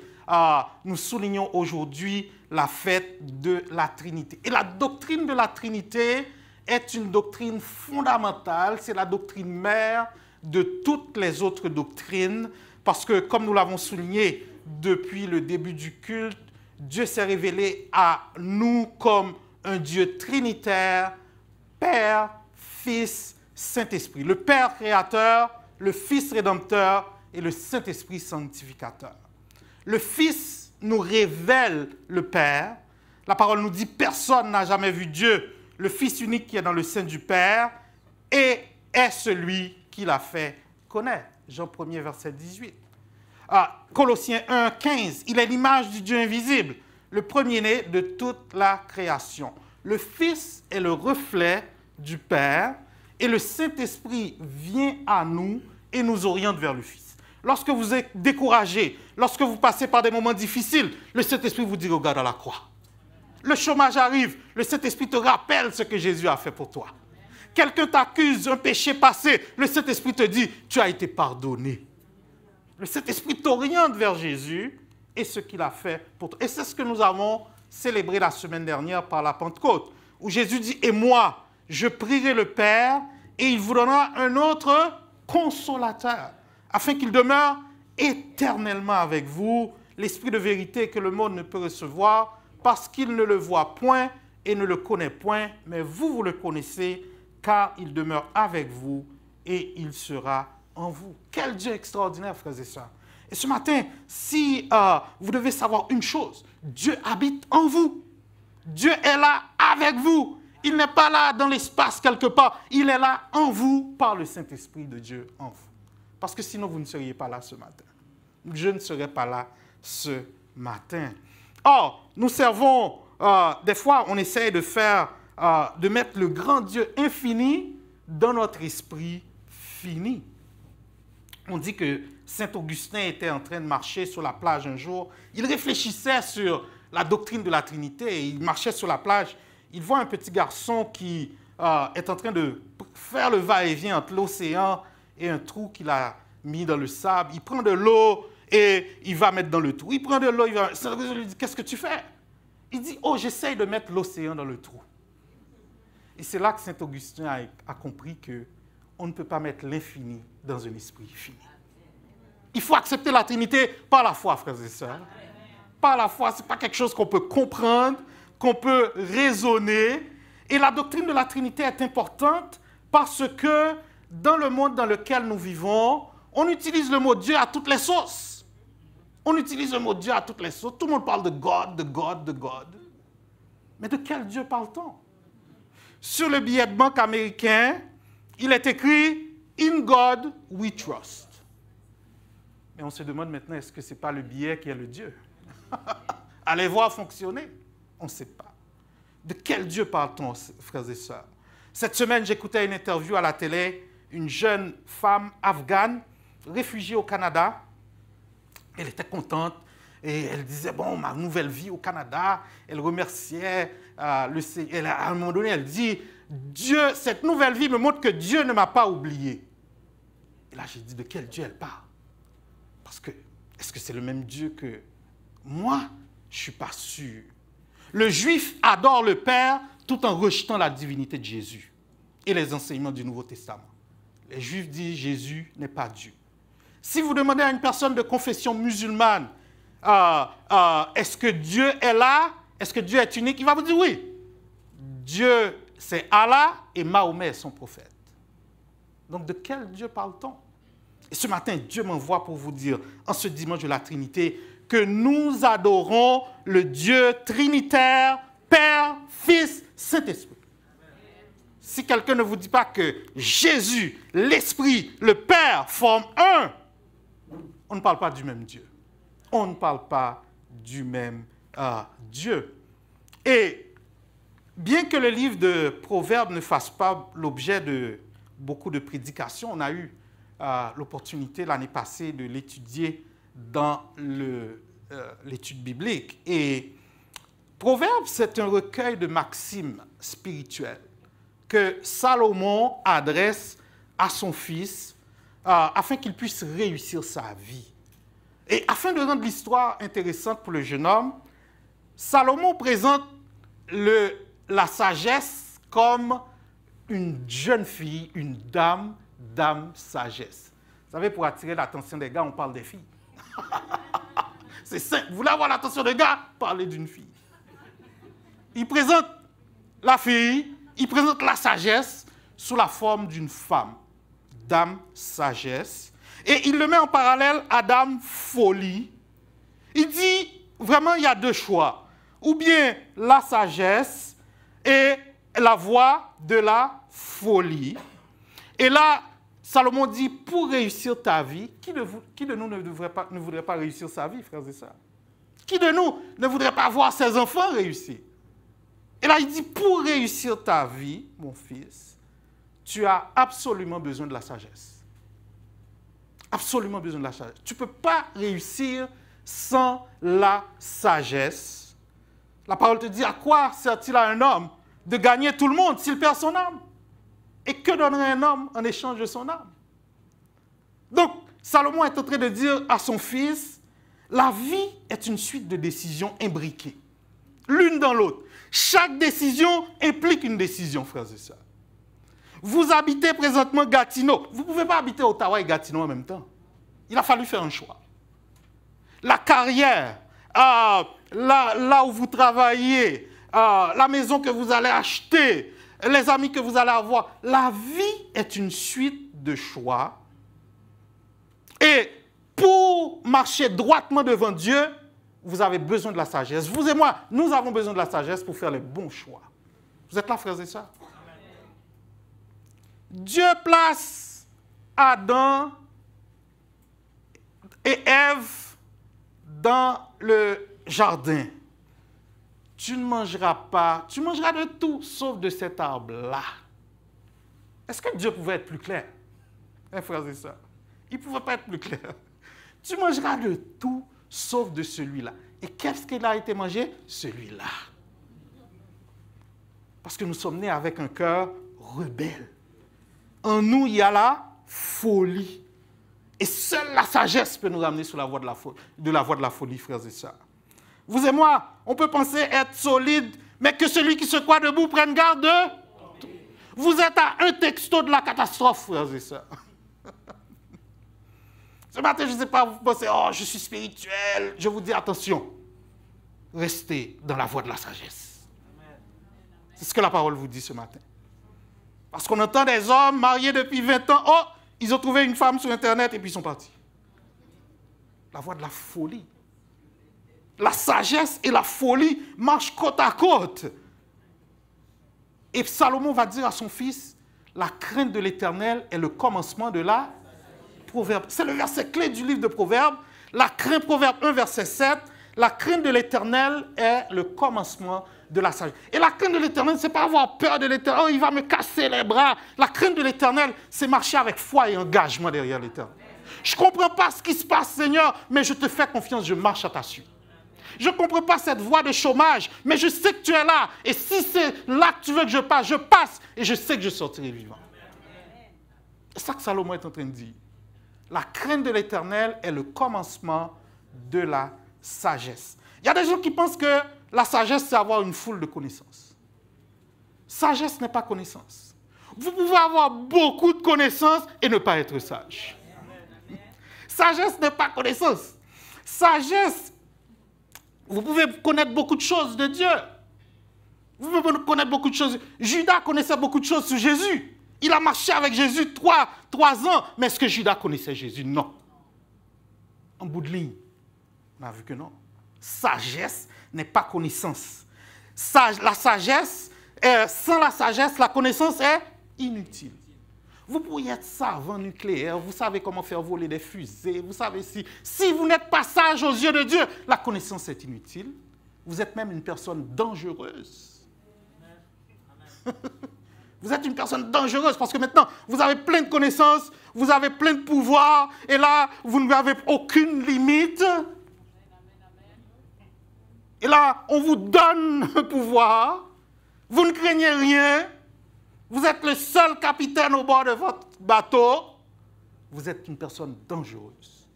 nous soulignons aujourd'hui la fête de la Trinité. Et la doctrine de la Trinité est une doctrine fondamentale, c'est la doctrine mère de toutes les autres doctrines, parce que, comme nous l'avons souligné depuis le début du culte, Dieu s'est révélé à nous comme un Dieu trinitaire, Père, Fils, Saint-Esprit. Le Père créateur, le Fils rédempteur et le Saint-Esprit sanctificateur. Le Fils nous révèle le Père. La parole nous dit, personne n'a jamais vu Dieu. Le Fils unique qui est dans le sein du Père et est celui qui l'a fait connaître. Jean 1er, verset 18. Colossiens 1, 15. Il est l'image du Dieu invisible, le premier-né de toute la création. Le Fils est le reflet du Père et le Saint-Esprit vient à nous et nous oriente vers le Fils. Lorsque vous êtes découragé, lorsque vous passez par des moments difficiles, le Saint-Esprit vous dit, regarde à la croix. Le chômage arrive, le Saint-Esprit te rappelle ce que Jésus a fait pour toi. Quelqu'un t'accuse d'un péché passé, le Saint-Esprit te dit, tu as été pardonné. Le Saint-Esprit t'oriente vers Jésus et ce qu'il a fait pour toi. Et c'est ce que nous avons célébré la semaine dernière par la Pentecôte, où Jésus dit, et moi, je prierai le Père et il vous donnera un autre consolateur, afin qu'il demeure éternellement avec vous, l'Esprit de vérité que le monde ne peut recevoir, parce qu'il ne le voit point et ne le connaît point, mais vous le connaissez, car il demeure avec vous et il sera en vous. Quel Dieu extraordinaire, frères et sœurs. Et ce matin, si vous devez savoir une chose, Dieu habite en vous. Dieu est là avec vous. Il n'est pas là dans l'espace quelque part. Il est là en vous par le Saint-Esprit de Dieu en vous. Parce que sinon, vous ne seriez pas là ce matin. Je ne serais pas là ce matin. Or, nous servons, des fois, on essaie de mettre le grand Dieu infini dans notre esprit fini. On dit que Saint Augustin était en train de marcher sur la plage un jour. Il réfléchissait sur la doctrine de la Trinité. Il marchait sur la plage. Il voit un petit garçon qui est en train de faire le va-et-vient entre l'océan et un trou qu'il a mis dans le sable. Il prend de l'eau et il va mettre dans le trou. Il prend de l'eau, il va... Saint Augustin lui dit, qu'est-ce que tu fais? Il dit, oh, j'essaye de mettre l'océan dans le trou. Et c'est là que Saint Augustin a compris qu'on ne peut pas mettre l'infini dans un esprit fini. Il faut accepter la Trinité par la foi, frères et sœurs. Par la foi, ce n'est pas quelque chose qu'on peut comprendre, qu'on peut raisonner. Et la doctrine de la Trinité est importante parce que dans le monde dans lequel nous vivons, on utilise le mot Dieu à toutes les sauces. On utilise le mot Dieu à toutes les sauces. Tout le monde parle de God, de God, de God. Mais de quel Dieu parle-t-on? Sur le billet de banque américain, il est écrit « In God we trust ». Mais on se demande maintenant, est-ce que ce n'est pas le billet qui est le Dieu? Allez voir fonctionner. On ne sait pas. De quel Dieu parle-t-on, frères et sœurs? Cette semaine, j'écoutais une interview à la télé, une jeune femme afghane, réfugiée au Canada. Elle était contente et elle disait, bon, ma nouvelle vie au Canada. Elle remerciait le Seigneur. À un moment donné, elle dit, Dieu, cette nouvelle vie me montre que Dieu ne m'a pas oublié. Et là, j'ai dit, de quel Dieu elle parle? Parce que, est-ce que c'est le même Dieu que moi? Je ne suis pas sûr. Le juif adore le Père tout en rejetant la divinité de Jésus et les enseignements du Nouveau Testament. Les juifs disent Jésus n'est pas Dieu. Si vous demandez à une personne de confession musulmane, est-ce que Dieu est là? Est-ce que Dieu est unique? Il va vous dire oui. Dieu, c'est Allah et Mahomet est son prophète. Donc de quel Dieu parle-t-on? Et ce matin, Dieu m'envoie pour vous dire, en ce dimanche de la Trinité, que nous adorons le Dieu trinitaire, Père, Fils, Saint-Esprit. Si quelqu'un ne vous dit pas que Jésus, l'Esprit, le Père forment un, on ne parle pas du même Dieu. On ne parle pas du même Dieu. Et bien que le livre de Proverbes ne fasse pas l'objet de beaucoup de prédications, on a eu l'opportunité l'année passée de l'étudier dans l'étude biblique. Et Proverbes, c'est un recueil de maximes spirituelles que Salomon adresse à son fils afin qu'il puisse réussir sa vie. Et afin de rendre l'histoire intéressante pour le jeune homme, Salomon présente la sagesse comme une jeune fille, une dame sagesse. Vous savez, pour attirer l'attention des gars, on parle des filles. C'est simple. Vous voulez avoir l'attention des gars? Parlez d'une fille. Il présente la fille, il présente la sagesse sous la forme d'une femme. Dame sagesse. Et il le met en parallèle à dame folie. Il dit, vraiment, il y a deux choix. Ou bien la sagesse et la voie de la folie. Et là, Salomon dit, pour réussir ta vie, qui de nous ne voudrait pas réussir sa vie, frères et sœurs? Qui de nous ne voudrait pas voir ses enfants réussir? Et là, il dit, pour réussir ta vie, mon fils, tu as absolument besoin de la sagesse. Absolument besoin de la sagesse. Tu ne peux pas réussir sans la sagesse. La parole te dit, à quoi sert-il à un homme de gagner tout le monde s'il perd son âme? Et que donnerait un homme en échange de son âme? Donc, Salomon est en train de dire à son fils, la vie est une suite de décisions imbriquées, l'une dans l'autre. Chaque décision implique une décision, frères et sœurs. Vous habitez présentement Gatineau. Vous ne pouvez pas habiter Ottawa et Gatineau en même temps. Il a fallu faire un choix. La carrière, là où vous travaillez, la maison que vous allez acheter, les amis que vous allez avoir. La vie est une suite de choix. Et pour marcher droitement devant Dieu, vous avez besoin de la sagesse. Vous et moi, nous avons besoin de la sagesse pour faire les bons choix. Vous êtes là, frères et sœurs? Dieu place Adam et Ève dans le jardin. Tu ne mangeras pas, tu mangeras de tout, sauf de cet arbre-là. Est-ce que Dieu pouvait être plus clair? Frères et sœurs, il ne pouvait pas être plus clair. Tu mangeras de tout, sauf de celui-là. Et qu'est-ce qu'il a été mangé? Celui-là. Parce que nous sommes nés avec un cœur rebelle. En nous, il y a la folie. Et seule la sagesse peut nous ramener sur la voie de la folie, frères et sœurs. Vous et moi, on peut penser être solide, mais que celui qui se croit debout prenne garde. Vous êtes à un texto de la catastrophe, frères et sœurs. Ce matin, je ne sais pas, vous pensez, oh, je suis spirituel. Je vous dis, attention, restez dans la voie de la sagesse. C'est ce que la parole vous dit ce matin. Parce qu'on entend des hommes mariés depuis 20 ans, oh, ils ont trouvé une femme sur Internet et puis ils sont partis. La voie de la folie. La sagesse et la folie marchent côte à côte. Et Salomon va dire à son fils, la crainte de l'Éternel est le commencement de la Proverbe. C'est le verset clé du livre de Proverbes. La crainte, Proverbe 1, verset 7. La crainte de l'Éternel est le commencement de la sagesse. Et la crainte de l'Éternel, ce n'est pas avoir peur de l'Éternel. Oh, il va me casser les bras. La crainte de l'Éternel, c'est marcher avec foi et engagement derrière l'Éternel. Je ne comprends pas ce qui se passe, Seigneur, mais je te fais confiance, je marche à ta suite. Je ne comprends pas cette voie de chômage, mais je sais que tu es là. Et si c'est là que tu veux que je passe et je sais que je sortirai vivant. C'est ça que Salomon est en train de dire. La crainte de l'Éternel est le commencement de la sagesse. Il y a des gens qui pensent que la sagesse, c'est avoir une foule de connaissances. Sagesse n'est pas connaissance. Vous pouvez avoir beaucoup de connaissances et ne pas être sage. Sagesse n'est pas connaissance. Sagesse, vous pouvez connaître beaucoup de choses de Dieu. Vous pouvez connaître beaucoup de choses. Judas connaissait beaucoup de choses sur Jésus. Il a marché avec Jésus 3 ans. Mais est-ce que Judas connaissait Jésus? Non. En bout de ligne, on a vu que non. Sagesse n'est pas connaissance. La sagesse, sans la sagesse, la connaissance est inutile. Vous pourriez être savant nucléaire, vous savez comment faire voler des fusées, vous savez si vous n'êtes pas sage aux yeux de Dieu, la connaissance est inutile. Vous êtes même une personne dangereuse. Vous êtes une personne dangereuse parce que maintenant, vous avez plein de connaissances, vous avez plein de pouvoirs, et là, vous n'avez aucune limite. Et là, on vous donne un pouvoir, vous ne craignez rien, vous êtes le seul capitaine au bord de votre bateau, vous êtes une personne dangereuse.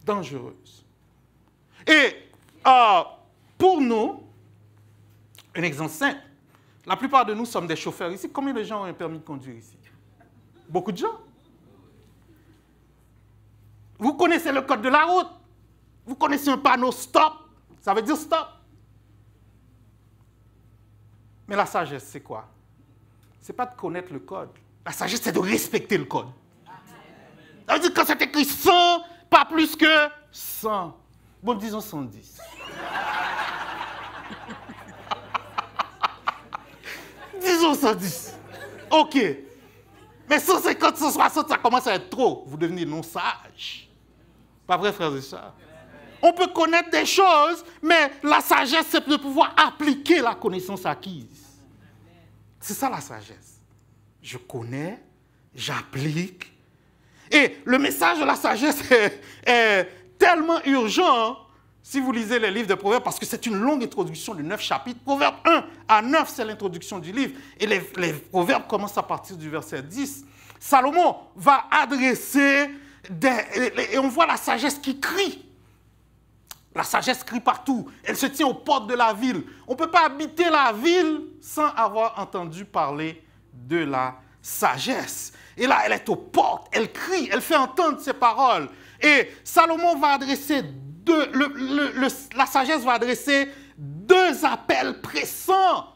Dangereuse. Et pour nous, un exemple simple, la plupart de nous sommes des chauffeurs ici. Combien de gens ont un permis de conduire ici? Beaucoup de gens. Vous connaissez le code de la route. Vous connaissez un panneau stop. Ça veut dire stop. Mais la sagesse, c'est quoi? Ce n'est pas de connaître le code. La sagesse, c'est de respecter le code. Ça veut dire que quand c'est écrit 100, pas plus que 100, bon, disons 110. Disons 110. OK. Mais 150, 160, ça commence à être trop. Vous devenez non sage. Pas vrai, frères et sœurs? On peut connaître des choses, mais la sagesse, c'est de pouvoir appliquer la connaissance acquise. C'est ça la sagesse. Je connais, j'applique. Et le message de la sagesse est tellement urgent, si vous lisez les livres de Proverbes, parce que c'est une longue introduction de 9 chapitres. Proverbes 1 à 9, c'est l'introduction du livre. Et les Proverbes commencent à partir du verset 10. Salomon va adresser et on voit la sagesse qui crie. La sagesse crie partout. Elle se tient aux portes de la ville. On ne peut pas habiter la ville sans avoir entendu parler de la sagesse. Et là, elle est aux portes, elle crie, elle fait entendre ses paroles. Et Salomon va adresser la sagesse va adresser 2 appels pressants.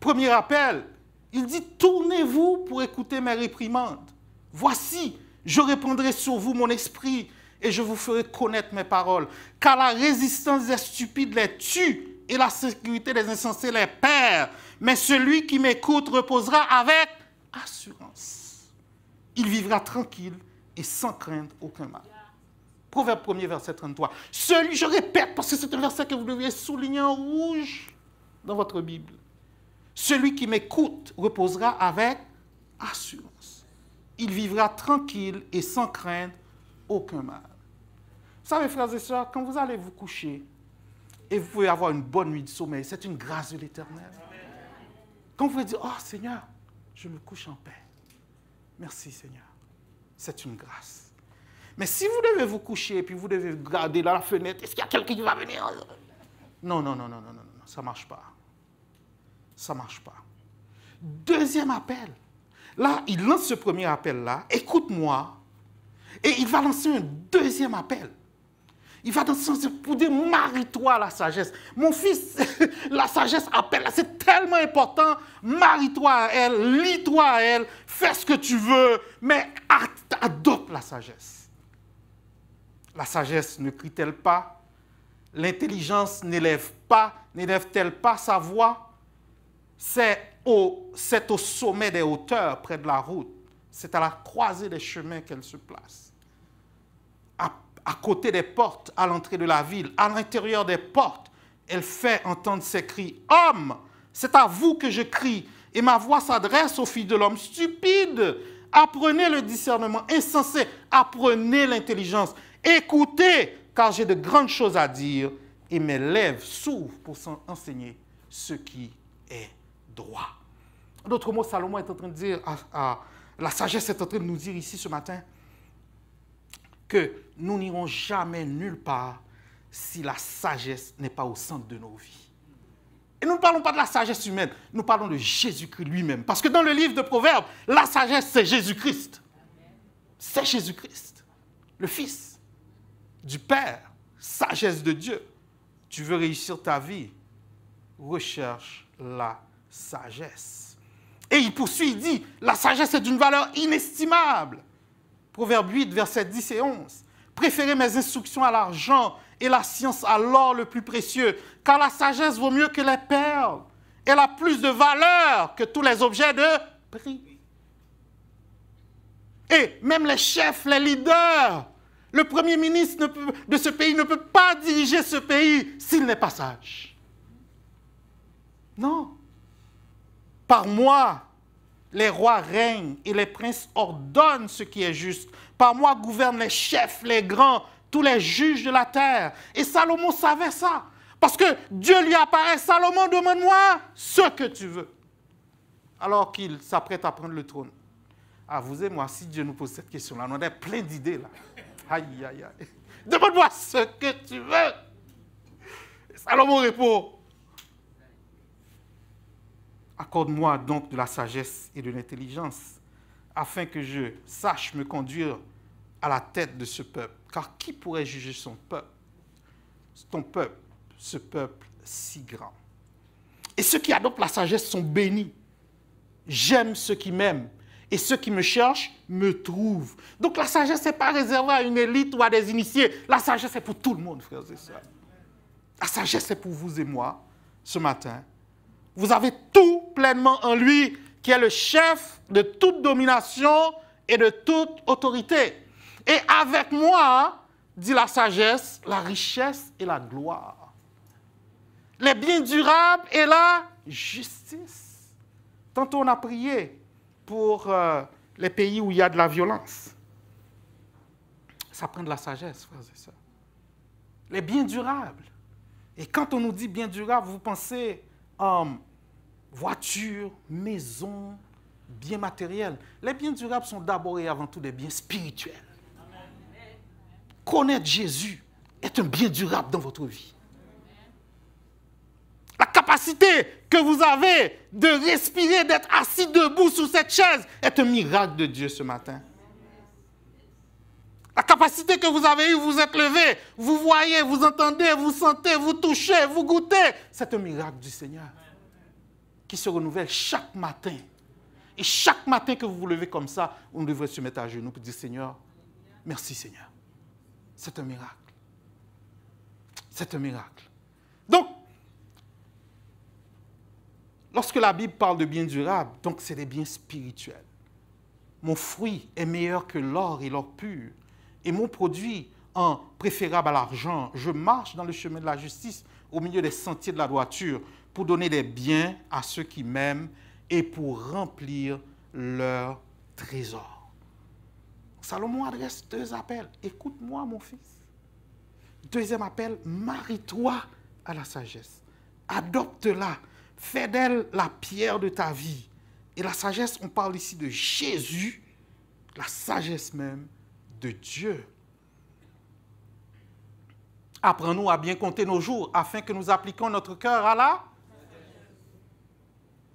Premier appel, il dit « Tournez-vous pour écouter mes réprimandes. Voici, je répandrai sur vous mon esprit et je vous ferai connaître mes paroles. Car la résistance des stupides les tue et la sécurité des insensés les perd. Mais celui qui m'écoute reposera avec assurance. Il vivra tranquille et sans craindre aucun mal. » Proverbe 1er, verset 33. Celui, je répète, parce que c'est un verset que vous devriez souligner en rouge dans votre Bible. Celui qui m'écoute reposera avec assurance. Il vivra tranquille et sans craindre aucun mal. Vous savez, frères et sœurs, quand vous allez vous coucher et vous pouvez avoir une bonne nuit de sommeil, c'est une grâce de l'Éternel. Quand vous pouvez dire, « Oh Seigneur, je me couche en paix. Merci Seigneur. » C'est une grâce. Mais si vous devez vous coucher et puis vous devez regarder dans la fenêtre, est-ce qu'il y a quelqu'un qui va venir? Non, ça ne marche pas. Ça ne marche pas. Deuxième appel. Là, il lance ce premier appel-là, écoute-moi, et il va lancer un deuxième appel. Il va dans ce sens pour dire, marie-toi à la sagesse. Mon fils, la sagesse appelle, c'est tellement important, marie-toi à elle, lis-toi à elle, fais ce que tu veux, mais adopte la sagesse. La sagesse ne crie-t-elle pas? L'intelligence n'élève-t-elle pas sa voix? C'est au sommet des hauteurs, près de la route. C'est à la croisée des chemins qu'elle se place. À côté des portes, à l'entrée de la ville, à l'intérieur des portes, elle fait entendre ses cris. « Homme, c'est à vous que je crie, et ma voix s'adresse aux filles de l'homme stupide. Apprenez le discernement insensé, apprenez l'intelligence. Écoutez, car j'ai de grandes choses à dire, et mes lèvres s'ouvrent pour enseigner ce qui est droit. » En d'autres mots, Salomon est en train de dire, la sagesse est en train de nous dire ici ce matin, que nous n'irons jamais nulle part si la sagesse n'est pas au centre de nos vies. Et nous ne parlons pas de la sagesse humaine, nous parlons de Jésus-Christ lui-même. Parce que dans le livre de Proverbes, la sagesse, c'est Jésus-Christ. C'est Jésus-Christ, le Fils du Père, sagesse de Dieu. Tu veux réussir ta vie, recherche la sagesse. Et il poursuit, il dit, la sagesse est d'une valeur inestimable. Proverbe 8, versets 10 et 11. Préférez mes instructions à l'argent et la science à l'or le plus précieux, car la sagesse vaut mieux que les perles. Elle a plus de valeur que tous les objets de prix. Et même les chefs, les leaders, le premier ministre de ce pays ne peut pas diriger ce pays s'il n'est pas sage. Non. Par moi, les rois règnent et les princes ordonnent ce qui est juste. Par moi gouvernent les chefs, les grands, tous les juges de la terre. Et Salomon savait ça. Parce que Dieu lui apparaît. Salomon, demande-moi ce que tu veux. Alors qu'il s'apprête à prendre le trône. Ah, vous et moi, si Dieu nous pose cette question-là, on a plein d'idées là. Aïe, aïe, aïe. Demande-moi ce que tu veux. Et Salomon répond. Accorde-moi donc de la sagesse et de l'intelligence, afin que je sache me conduire à la tête de ce peuple. Car qui pourrait juger son peuple? Ton peuple, ce peuple si grand. Et ceux qui adoptent la sagesse sont bénis. J'aime ceux qui m'aiment, Et ceux qui me cherchent me trouvent. Donc la sagesse n'est pas réservée à une élite ou à des initiés. La sagesse est pour tout le monde, frères et sœurs. La sagesse est pour vous et moi ce matin. Vous avez tout pleinement en lui, qui est le chef de toute domination et de toute autorité. Et avec moi, dit la sagesse, la richesse et la gloire. Les biens durables et la justice. Tantôt on a prié pour les pays où il y a de la violence. Ça prend de la sagesse, frères et sœurs. Les biens durables. Et quand on nous dit biens durables, vous pensez voiture, maison, biens matériels. Les biens durables sont d'abord et avant tout des biens spirituels. Connaître Jésus est un bien durable dans votre vie. La capacité que vous avez de respirer, d'être assis debout sur cette chaise est un miracle de Dieu ce matin. La capacité que vous avez eue, vous êtes levé, vous voyez, vous entendez, vous sentez, vous touchez, vous goûtez, c'est un miracle du Seigneur qui se renouvelle chaque matin. Et chaque matin que vous vous levez comme ça, on devrait se mettre à genoux pour dire Seigneur, merci Seigneur. C'est un miracle. C'est un miracle. Donc, lorsque la Bible parle de biens durables, donc c'est des biens spirituels. Mon fruit est meilleur que l'or et l'or pur. Et mon produit en préférable à l'argent. Je marche dans le chemin de la justice au milieu des sentiers de la droiture pour donner des biens à ceux qui m'aiment et pour remplir leur trésor. Salomon adresse 2 appels. Écoute-moi, mon fils. Deuxième appel, marie-toi à la sagesse. Adopte-la. Fais d'elle la pierre de ta vie. Et la sagesse, on parle ici de Jésus, la sagesse même de Dieu. Apprends-nous à bien compter nos jours afin que nous appliquions notre cœur à la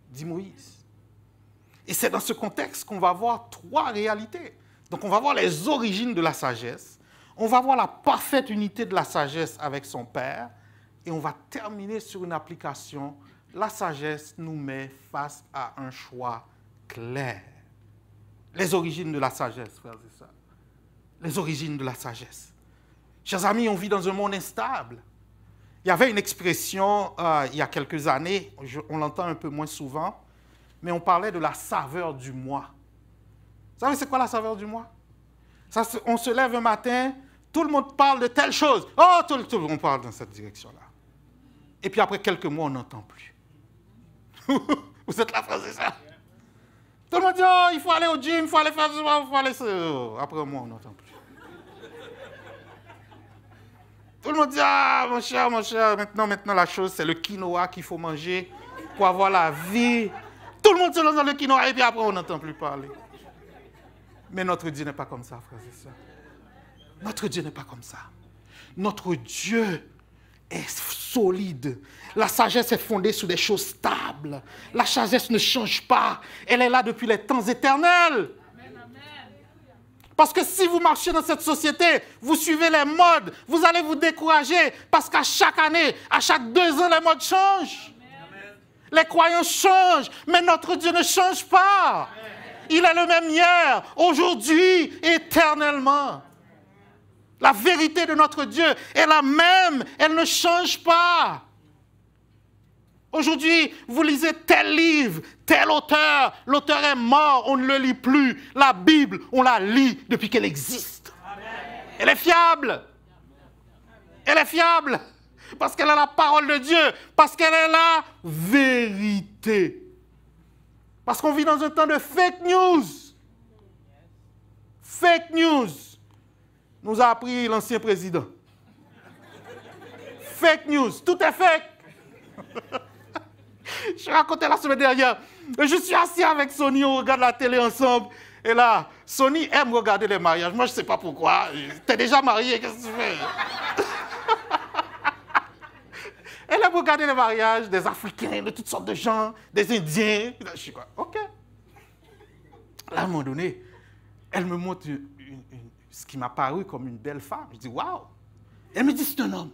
dit Moïse. Et c'est dans ce contexte qu'on va voir 3 réalités. Donc on va voir les origines de la sagesse, on va voir la parfaite unité de la sagesse avec son Père, et on va terminer sur une application. La sagesse nous met face à un choix clair. Les origines de la sagesse, frères et sœurs. Les origines de la sagesse. Chers amis, on vit dans un monde instable. Il y avait une expression il y a quelques années, on l'entend un peu moins souvent, mais on parlait de la saveur du mois. Vous savez c'est quoi la saveur du mois? On se lève un matin, tout le monde parle de telle chose. Oh, tout le monde parle dans cette direction-là. Et puis après quelques mois, on n'entend plus. Vous êtes là, frères et sœurs? Tout le monde dit, oh, il faut aller au gym, il faut aller faire ça, il faut aller ça. Après un mois, on n'entend plus. Tout le monde dit, ah, mon cher, maintenant la chose, c'est le quinoa qu'il faut manger pour avoir la vie. Tout le monde se lance dans le quinoa et puis après, on n'entend plus parler. Mais notre Dieu n'est pas comme ça, frères et sœurs. Notre Dieu n'est pas comme ça. Notre Dieu est solide. La sagesse est fondée sur des choses stables. La sagesse ne change pas. Elle est là depuis les temps éternels. Parce que si vous marchez dans cette société, vous suivez les modes, vous allez vous décourager parce qu'à chaque année, à chaque 2 ans, les modes changent. Amen. Les croyants changent, mais notre Dieu ne change pas. Amen. Il est le même hier, aujourd'hui, éternellement. La vérité de notre Dieu est la même, elle ne change pas. Aujourd'hui, vous lisez tel livre, tel auteur, l'auteur est mort, on ne le lit plus. La Bible, on la lit depuis qu'elle existe. Amen. Elle est fiable. Elle est fiable parce qu'elle est la parole de Dieu, parce qu'elle est la vérité. Parce qu'on vit dans un temps de fake news. Fake news, nous a appris l'ancien président. Fake news, tout est fake. Je racontais la semaine dernière, je suis assis avec Sonny, on regarde la télé ensemble, et là, Sonny aime regarder les mariages. Moi, je ne sais pas pourquoi. T'es déjà marié, qu'est-ce que tu fais? Elle aime regarder les mariages des Africains, de toutes sortes de gens, des Indiens. Je suis quoi? OK. Là, à un moment donné, elle me montre ce qui m'a paru comme une belle femme. Je dis, waouh! Elle me dit, c'est un homme.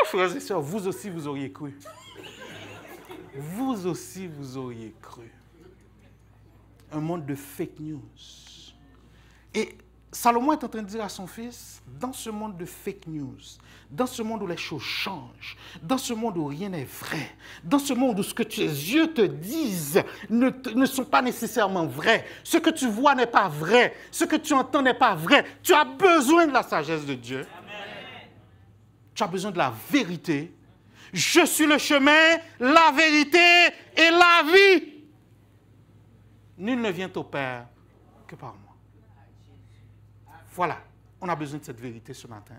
Frères et sœurs, vous aussi, vous auriez cru. vous aussi vous auriez cru. Un monde de fake news. Et Salomon est en train de dire à son fils, dans ce monde de fake news, dans ce monde où les choses changent, dans ce monde où rien n'est vrai, dans ce monde où ce que tes yeux te disent ne sont pas nécessairement vrais, ce que tu vois n'est pas vrai, ce que tu entends n'est pas vrai, tu as besoin de la sagesse de Dieu. Amen. Tu as besoin de la vérité. Je suis le chemin, la vérité et la vie. Nul ne vient au Père que par moi. Voilà, on a besoin de cette vérité ce matin,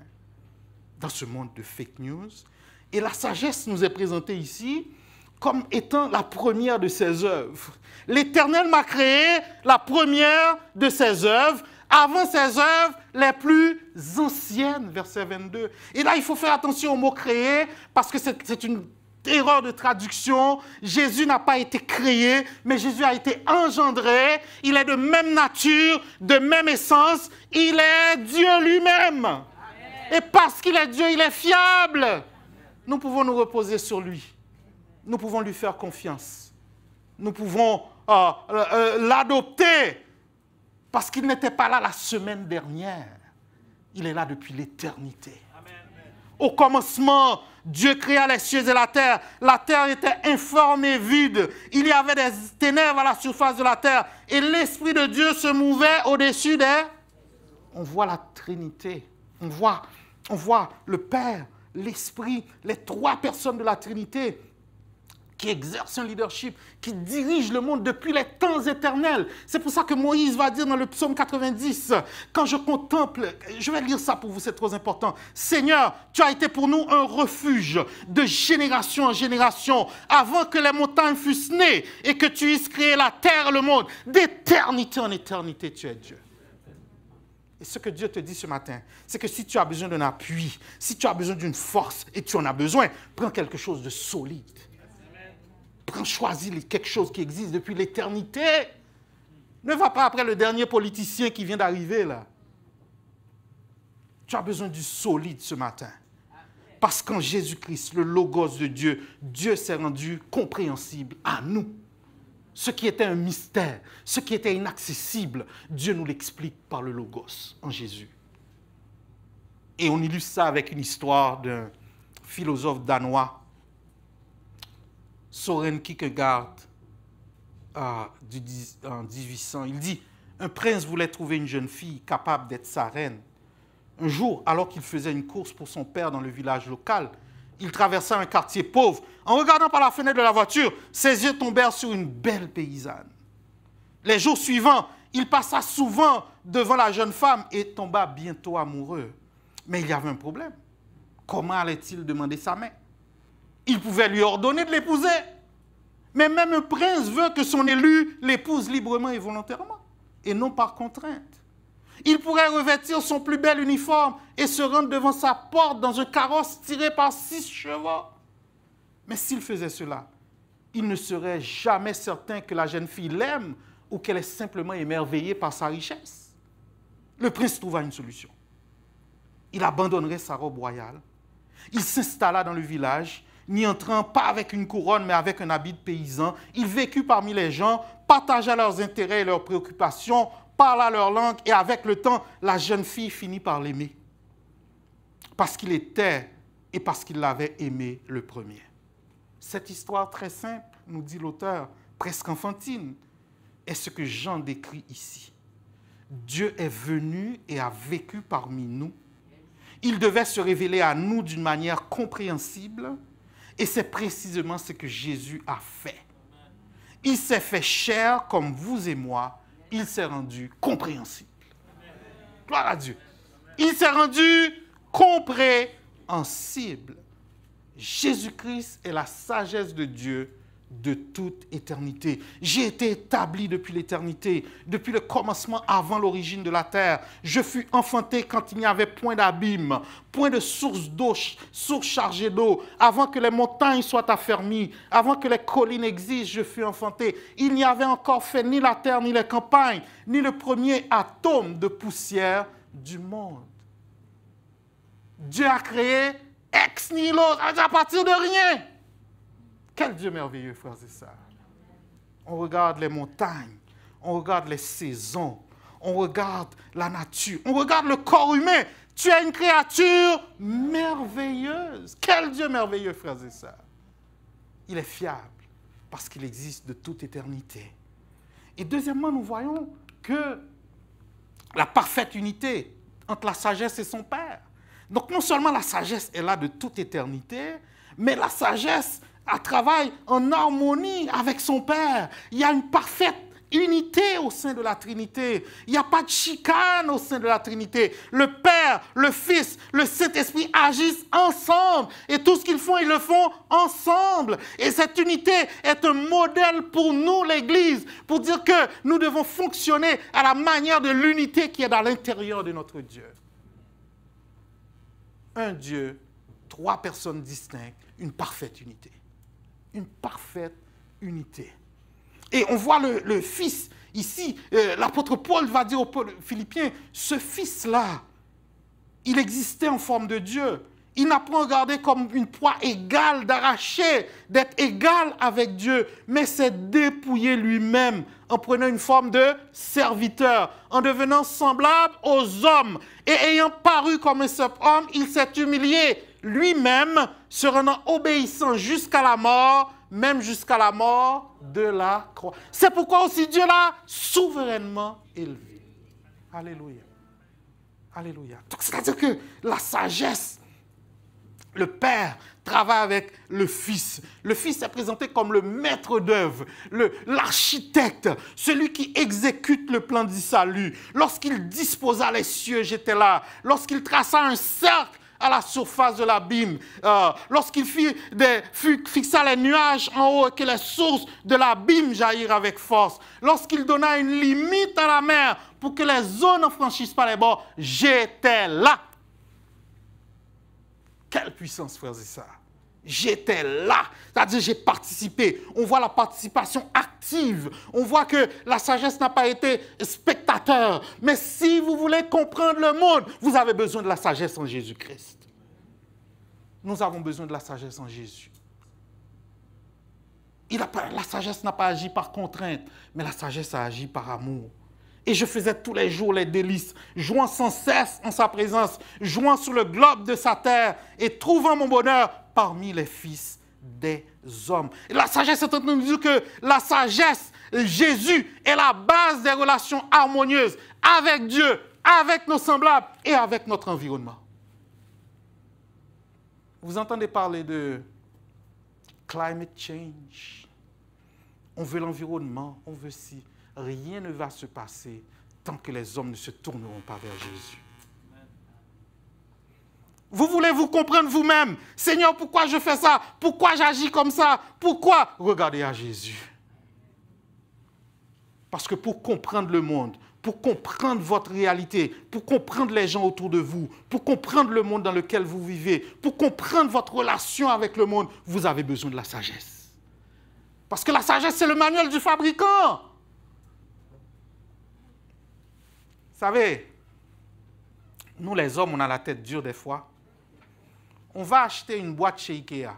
dans ce monde de fake news. Et la sagesse nous est présentée ici comme étant la première de ses œuvres. L'Éternel m'a créé la première de ses œuvres, avant ses œuvres les plus anciennes, verset 22. Et là, il faut faire attention au mot « créé » parce que c'est une erreur de traduction. Jésus n'a pas été créé, mais Jésus a été engendré. Il est de même nature, de même essence. Il est Dieu lui-même. Amen. Et parce qu'il est Dieu, il est fiable. Nous pouvons nous reposer sur lui. Nous pouvons lui faire confiance. Nous pouvons l'adopter parce qu'il n'était pas là la semaine dernière. Il est là depuis l'éternité. Amen. Au commencement, Dieu créa les cieux et la terre. La terre était informe et vide. Il y avait des ténèbres à la surface de la terre. Et l'Esprit de Dieu se mouvait au-dessus des... On voit la Trinité. On voit le Père, l'Esprit, les trois personnes de la Trinité qui exercent un leadership, qui dirigent le monde depuis les temps éternels. C'est pour ça que Moïse va dire dans le psaume 90, quand je contemple, je vais lire ça pour vous, c'est trop important. Seigneur, tu as été pour nous un refuge de génération en génération, avant que les montagnes fussent nées et que tu eusses créé la terre et le monde. D'éternité en éternité, tu es Dieu. Et ce que Dieu te dit ce matin, c'est que si tu as besoin d'un appui, si tu as besoin d'une force, et tu en as besoin, prends quelque chose de solide. Choisis quelque chose qui existe depuis l'éternité. Ne va pas après le dernier politicien qui vient d'arriver là. Tu as besoin du solide ce matin. Parce qu'en Jésus-Christ, le Logos de Dieu, Dieu s'est rendu compréhensible à nous. Ce qui était un mystère, ce qui était inaccessible, Dieu nous l'explique par le Logos en Jésus. Et on illustre ça avec une histoire d'un philosophe danois, Søren Kierkegaard, en 1800, il dit « Un prince voulait trouver une jeune fille capable d'être sa reine. Un jour, alors qu'il faisait une course pour son père dans le village local, il traversa un quartier pauvre. En regardant par la fenêtre de la voiture, ses yeux tombèrent sur une belle paysanne. Les jours suivants, il passa souvent devant la jeune femme et tomba bientôt amoureux. Mais il y avait un problème. Comment allait-il demander sa main? Il pouvait lui ordonner de l'épouser. Mais même un prince veut que son élu l'épouse librement et volontairement, et non par contrainte. Il pourrait revêtir son plus bel uniforme et se rendre devant sa porte dans un carrosse tiré par 6 chevaux. Mais s'il faisait cela, il ne serait jamais certain que la jeune fille l'aime ou qu'elle est simplement émerveillée par sa richesse. Le prince trouva une solution. Il abandonnerait sa robe royale. Il s'installa dans le village, n'y entrant pas avec une couronne, mais avec un habit de paysan. Il vécut parmi les gens, partagea leurs intérêts et leurs préoccupations, parla leur langue, et avec le temps, la jeune fille finit par l'aimer. Parce qu'il était et parce qu'il l'avait aimé le premier. Cette histoire très simple, nous dit l'auteur, presque enfantine, est ce que Jean décrit ici. Dieu est venu et a vécu parmi nous. Il devait se révéler à nous d'une manière compréhensible, et c'est précisément ce que Jésus a fait. Il s'est fait chair comme vous et moi. Il s'est rendu compréhensible. Gloire à Dieu. Il s'est rendu compréhensible. Jésus-Christ est la sagesse de Dieu de toute éternité. J'ai été établi depuis l'éternité, depuis le commencement avant l'origine de la terre. Je fus enfanté quand il n'y avait point d'abîme, point de source d'eau, source chargée d'eau. Avant que les montagnes soient affermies, avant que les collines existent, je fus enfanté. Il n'y avait encore fait ni la terre, ni les campagnes, ni le premier atome de poussière du monde. Dieu a créé ex nihilo, à partir de rien. Quel Dieu merveilleux, frères et sœurs. On regarde les montagnes, on regarde les saisons, on regarde la nature, on regarde le corps humain. Tu es une créature merveilleuse. Quel Dieu merveilleux, frères et sœurs. Il est fiable parce qu'il existe de toute éternité. Et deuxièmement, nous voyons que la parfaite unité entre la sagesse et son Père. Donc non seulement la sagesse est là de toute éternité, mais la sagesse travaille en harmonie avec son Père. Il y a une parfaite unité au sein de la Trinité. Il n'y a pas de chicane au sein de la Trinité. Le Père, le Fils, le Saint-Esprit agissent ensemble. Et tout ce qu'ils font, ils le font ensemble. Et cette unité est un modèle pour nous, l'Église, pour dire que nous devons fonctionner à la manière de l'unité qui est à l'intérieur de notre Dieu. Un Dieu, trois personnes distinctes, une parfaite unité. Une parfaite unité. Et on voit le Fils, ici, l'apôtre Paul va dire aux Philippiens, ce Fils-là, il existait en forme de Dieu. Il n'a pas regardé comme une proie égale d'arracher, d'être égal avec Dieu, mais s'est dépouillé lui-même en prenant une forme de serviteur, en devenant semblable aux hommes. Et ayant paru comme un seul homme, il s'est humilié lui-même, se rendant obéissant jusqu'à la mort, même jusqu'à la mort de la croix. C'est pourquoi aussi Dieu l'a souverainement élevé. Alléluia. Alléluia. Donc c'est-à-dire que la sagesse, le Père travaille avec le Fils. Le Fils est présenté comme le maître d'œuvre, l'architecte, celui qui exécute le plan du salut. Lorsqu'il disposa les cieux, j'étais là. Lorsqu'il traça un cercle à la surface de l'abîme, lorsqu'il fixa les nuages en haut et que les sources de l'abîme jaillirent avec force, lorsqu'il donna une limite à la mer pour que les eaux ne franchissent pas les bords, j'étais là. Quelle puissance, frères et sœurs. J'étais là, c'est-à-dire j'ai participé. On voit la participation active. On voit que la sagesse n'a pas été spectateur. Mais si vous voulez comprendre le monde, vous avez besoin de la sagesse en Jésus-Christ. Nous avons besoin de la sagesse en Jésus. La sagesse n'a pas agi par contrainte, mais la sagesse a agi par amour. Et je faisais tous les jours les délices, jouant sans cesse en sa présence, jouant sur le globe de sa terre et trouvant mon bonheur parmi les fils des hommes. Et la sagesse est en train de nous dire que la sagesse, Jésus, est la base des relations harmonieuses avec Dieu, avec nos semblables et avec notre environnement. Vous entendez parler de climate change. On veut l'environnement, on veut si. Rien ne va se passer tant que les hommes ne se tourneront pas vers Jésus. Vous voulez vous comprendre vous-même. Seigneur, pourquoi je fais ça? Pourquoi j'agis comme ça? Pourquoi? Regardez à Jésus. Parce que pour comprendre le monde, pour comprendre votre réalité, pour comprendre les gens autour de vous, pour comprendre le monde dans lequel vous vivez, pour comprendre votre relation avec le monde, vous avez besoin de la sagesse. Parce que la sagesse, c'est le manuel du fabricant. Vous savez, nous les hommes, on a la tête dure des fois. On va acheter une boîte chez Ikea.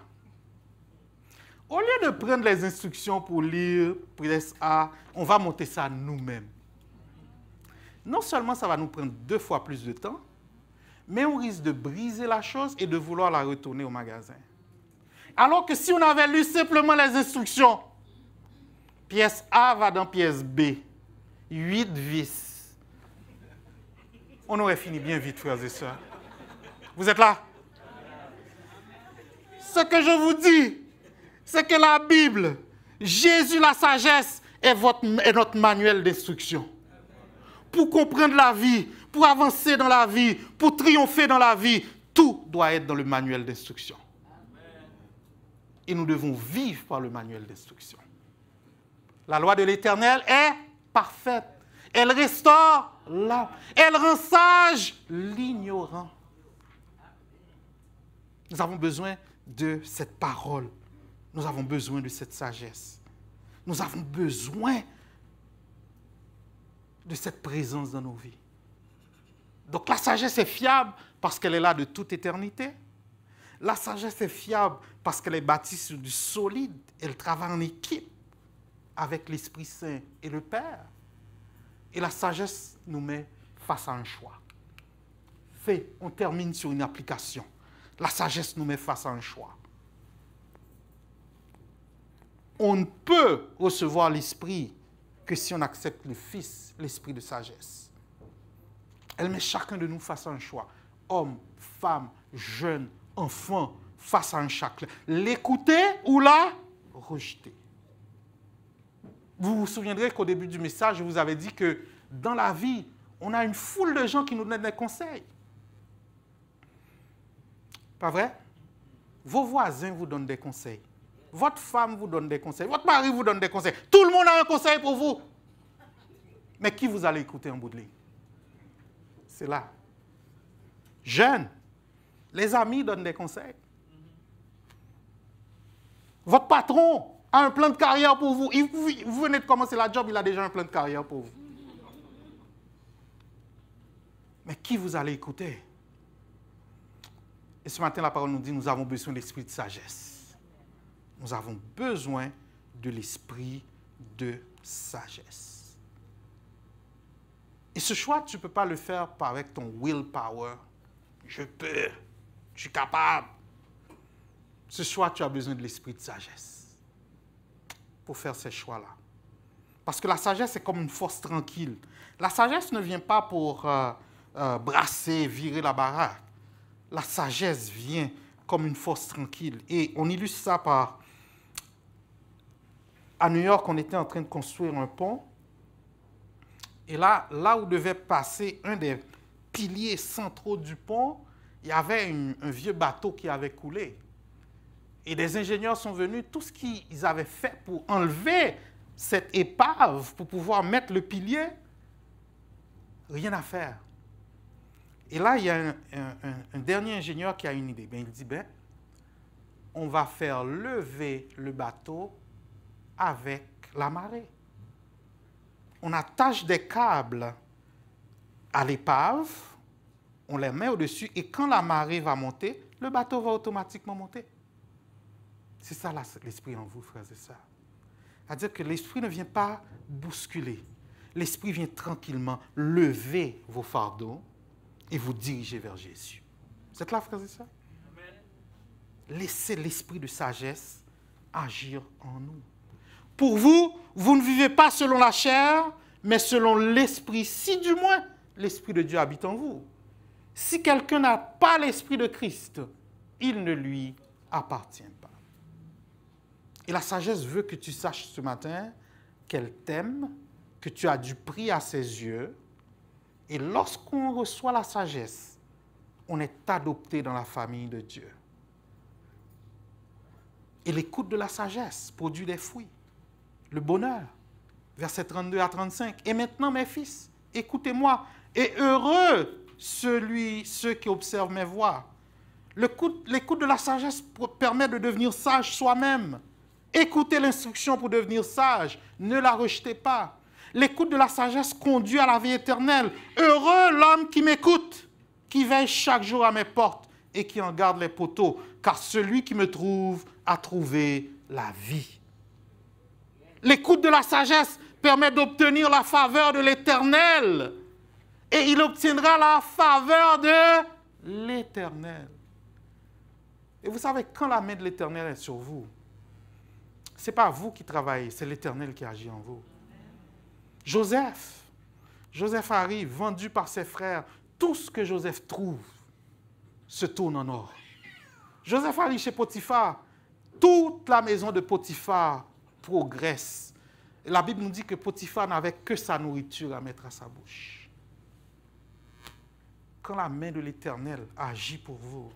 Au lieu de prendre les instructions pour lire, presse A, on va monter ça nous-mêmes. Non seulement ça va nous prendre 2 fois plus de temps, mais on risque de briser la chose et de vouloir la retourner au magasin. Alors que si on avait lu simplement les instructions, pièce A va dans pièce B, 8 vis. On aurait fini bien vite, frères et sœurs. Vous êtes là? Ce que je vous dis, c'est que la Bible, Jésus, la sagesse, est notre manuel d'instruction. Pour comprendre la vie, pour avancer dans la vie, pour triompher dans la vie, tout doit être dans le manuel d'instruction. Et nous devons vivre par le manuel d'instruction. La loi de l'Éternel est parfaite. Elle restaure l'âme. Elle rend sage l'ignorant. Nous avons besoin de cette parole. Nous avons besoin de cette sagesse. Nous avons besoin de cette présence dans nos vies. Donc la sagesse est fiable parce qu'elle est là de toute éternité. La sagesse est fiable parce qu'elle est bâtie sur du solide. Elle travaille en équipe avec l'Esprit Saint et le Père. Et la sagesse nous met face à un choix. On termine sur une application. La sagesse nous met face à un choix. On ne peut recevoir l'Esprit que si on accepte le Fils, l'Esprit de sagesse. Elle met chacun de nous face à un choix. Homme, femme, jeune, enfant, face à un choix. L'écouter ou la rejeter. Vous vous souviendrez qu'au début du message, je vous avais dit que dans la vie, on a une foule de gens qui nous donnent des conseils. Pas vrai? Vos voisins vous donnent des conseils. Votre femme vous donne des conseils. Votre mari vous donne des conseils. Tout le monde a un conseil pour vous. Mais qui vous allez écouter en bout de ligne? C'est là. Jeunes, les amis donnent des conseils. Votre patron a un plan de carrière pour vous. Vous venez de commencer la job, il a déjà un plan de carrière pour vous. Mais qui vous allez écouter? Et ce matin, la parole nous dit, nous avons besoin de l'esprit de sagesse. Nous avons besoin de l'esprit de sagesse. Et ce choix, tu ne peux pas le faire avec ton willpower. Je peux, je suis capable. Ce choix, tu as besoin de l'esprit de sagesse pour faire ces choix-là. Parce que la sagesse est comme une force tranquille. La sagesse ne vient pas pour brasser, virer la baraque. La sagesse vient comme une force tranquille. Et on illustre ça par... À New York, on était en train de construire un pont. Et là où devait passer un des piliers centraux du pont, il y avait un vieux bateau qui avait coulé. Et des ingénieurs sont venus, tout ce qu'ils avaient fait pour enlever cette épave, pour pouvoir mettre le pilier, rien à faire. Et là, il y a un dernier ingénieur qui a une idée. Il dit, on va faire lever le bateau avec la marée. On attache des câbles à l'épave, on les met au-dessus, et quand la marée va monter, le bateau va automatiquement monter. C'est ça l'esprit en vous, frères et sœurs. C'est-à-dire que l'esprit ne vient pas bousculer. L'esprit vient tranquillement lever vos fardeaux et vous diriger vers Jésus. Vous êtes là, frères et sœurs? Laissez l'esprit de sagesse agir en nous. Pour vous, vous ne vivez pas selon la chair, mais selon l'esprit, si du moins l'esprit de Dieu habite en vous. Si quelqu'un n'a pas l'esprit de Christ, il ne lui appartient pas. Et la sagesse veut que tu saches ce matin qu'elle t'aime, que tu as du prix à ses yeux. Et lorsqu'on reçoit la sagesse, on est adopté dans la famille de Dieu. Et l'écoute de la sagesse produit des fruits. Le bonheur, versets 32 à 35. Et maintenant, mes fils, écoutez-moi, et heureux ceux qui observent mes voies. L'écoute de la sagesse permet de devenir sage soi-même. Écoutez l'instruction pour devenir sage, ne la rejetez pas. L'écoute de la sagesse conduit à la vie éternelle. Heureux l'homme qui m'écoute, qui veille chaque jour à mes portes et qui en garde les poteaux, car celui qui me trouve a trouvé la vie. L'écoute de la sagesse permet d'obtenir la faveur de l'Éternel. Et il obtiendra la faveur de l'Éternel. Et vous savez, quand la main de l'Éternel est sur vous, ce n'est pas vous qui travaillez, c'est l'Éternel qui agit en vous. Joseph arrive, vendu par ses frères. Tout ce que Joseph trouve se tourne en or. Joseph arrive chez Potiphar. Toute la maison de Potiphar progresse. Et la Bible nous dit que Potiphar n'avait que sa nourriture à mettre à sa bouche. Quand la main de l'Éternel agit pour vous,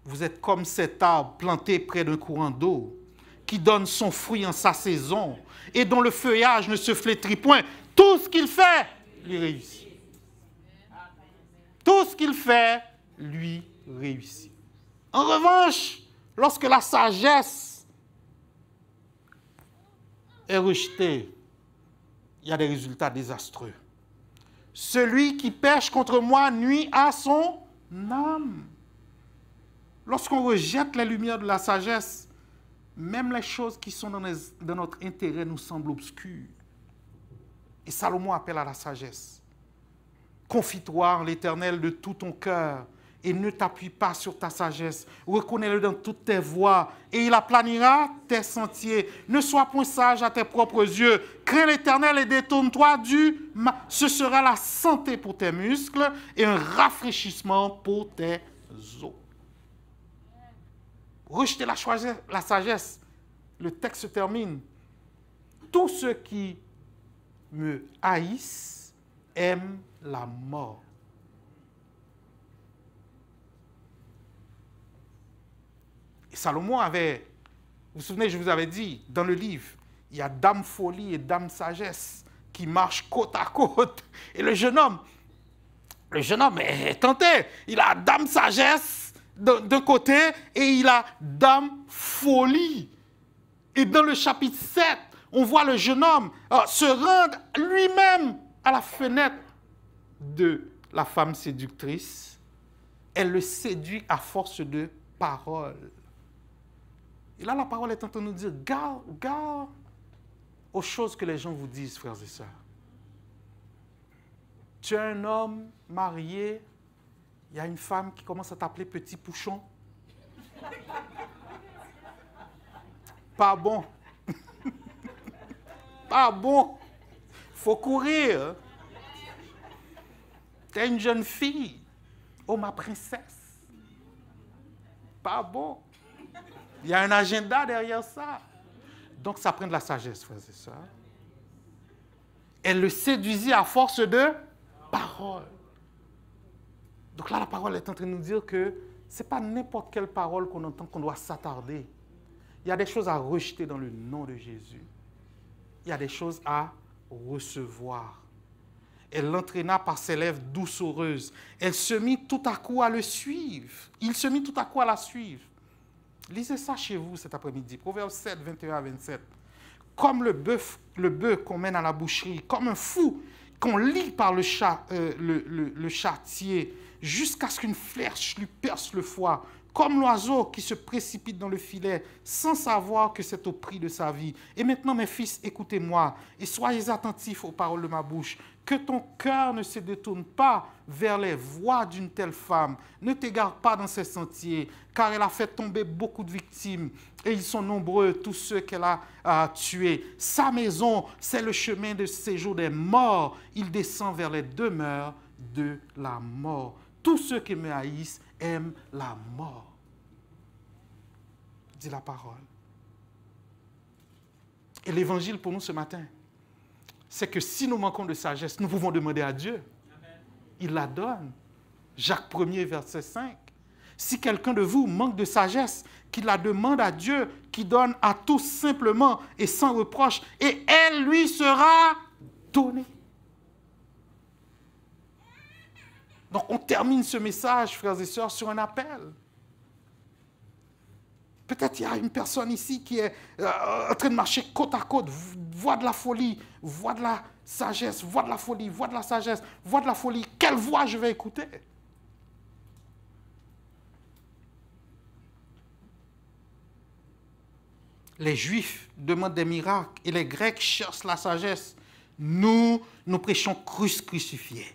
vous êtes comme cet arbre planté près d'un courant d'eau qui donne son fruit en sa saison et dont le feuillage ne se flétrit point. Tout ce qu'il fait, lui réussit. Tout ce qu'il fait, lui réussit. En revanche, lorsque la sagesse est rejetée, il y a des résultats désastreux. Celui qui pêche contre moi nuit à son âme. lorsqu'on rejette les lumières de la sagesse, même les choses qui sont dans notre intérêt nous semblent obscures. Et Salomon appelle à la sagesse. Confie-toi en l'Éternel de tout ton cœur et ne t'appuie pas sur ta sagesse. Reconnais-le dans toutes tes voies et il aplanira tes sentiers. Ne sois point sage à tes propres yeux. Crains l'Éternel et détourne-toi du mal. Ce sera la santé pour tes muscles et un rafraîchissement pour tes os. Rejetez la sagesse. Le texte se termine. Tous ceux qui me haïssent aiment la mort. Et Salomon avait, vous vous souvenez, je vous avais dit, dans le livre, il y a dame folie et dame sagesse qui marchent côte à côte. Et le jeune homme est tenté. Il a dame sagesse d'un côté et il a dame folie. Et dans le chapitre 7, on voit le jeune homme se rendre lui-même à la fenêtre de la femme séductrice. Elle le séduit à force de paroles. Et là, la parole est en train de nous dire, garde aux choses que les gens vous disent, frères et sœurs. Tu es un homme marié, il y a une femme qui commence à t'appeler petit pouchon. Pas bon. Pas bon. Faut courir. Tu es une jeune fille. Oh, ma princesse. Pas bon. Il y a un agenda derrière ça. Donc, ça prend de la sagesse, frères et sœurs. Elle le séduisit à force de paroles. Donc là, la parole est en train de nous dire que ce n'est pas n'importe quelle parole qu'on entend qu'on doit s'attarder. Il y a des choses à rejeter dans le nom de Jésus. Il y a des choses à recevoir. Elle l'entraîna par ses lèvres doucereuses. Elle se mit tout à coup à le suivre. Il se mit tout à coup à la suivre. Lisez ça chez vous cet après-midi. Proverbe 7, 21 à 27. Comme le bœuf qu'on mène à la boucherie, comme un fou qu'on lie par le charretier jusqu'à ce qu'une flèche lui perce le foie, comme l'oiseau qui se précipite dans le filet sans savoir que c'est au prix de sa vie. Et maintenant, mes fils, écoutez-moi et soyez attentifs aux paroles de ma bouche. Que ton cœur ne se détourne pas vers les voies d'une telle femme. Ne t'égare pas dans ses sentiers, car elle a fait tomber beaucoup de victimes. Et ils sont nombreux, tous ceux qu'elle a tués. Sa maison, c'est le chemin de séjour des morts. Il descend vers les demeures de la mort. Tous ceux qui me haïssent aiment la mort. Dit la parole. Et l'évangile pour nous ce matin, c'est que si nous manquons de sagesse, nous pouvons demander à Dieu. Amen. Il la donne. Jacques 1er, verset 5. Si quelqu'un de vous manque de sagesse, qu'il la demande à Dieu, qui donne à tous simplement et sans reproche, et elle lui sera donnée. Donc on termine ce message, frères et sœurs, sur un appel. Peut-être il y a une personne ici qui est en train de marcher côte à côte, voix de la folie, voix de la sagesse, voix de la folie, voix de la sagesse, voix de la folie. Quelle voix je vais écouter? Les Juifs demandent des miracles et les Grecs cherchent la sagesse. Nous prêchons Christ crucifié.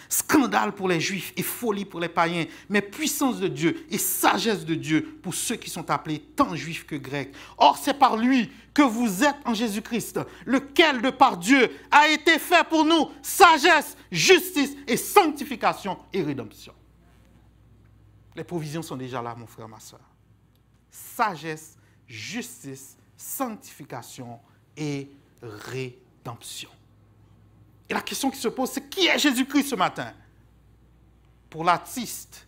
Scandale pour les Juifs et folie pour les païens, mais puissance de Dieu et sagesse de Dieu pour ceux qui sont appelés tant Juifs que Grecs. Or, c'est par lui que vous êtes en Jésus-Christ, lequel de par Dieu a été fait pour nous sagesse, justice et sanctification et rédemption. Les provisions sont déjà là, mon frère, ma soeur. Sagesse, justice, sanctification et rédemption. Et la question qui se pose, c'est qui est Jésus-Christ ce matin? Pour l'artiste,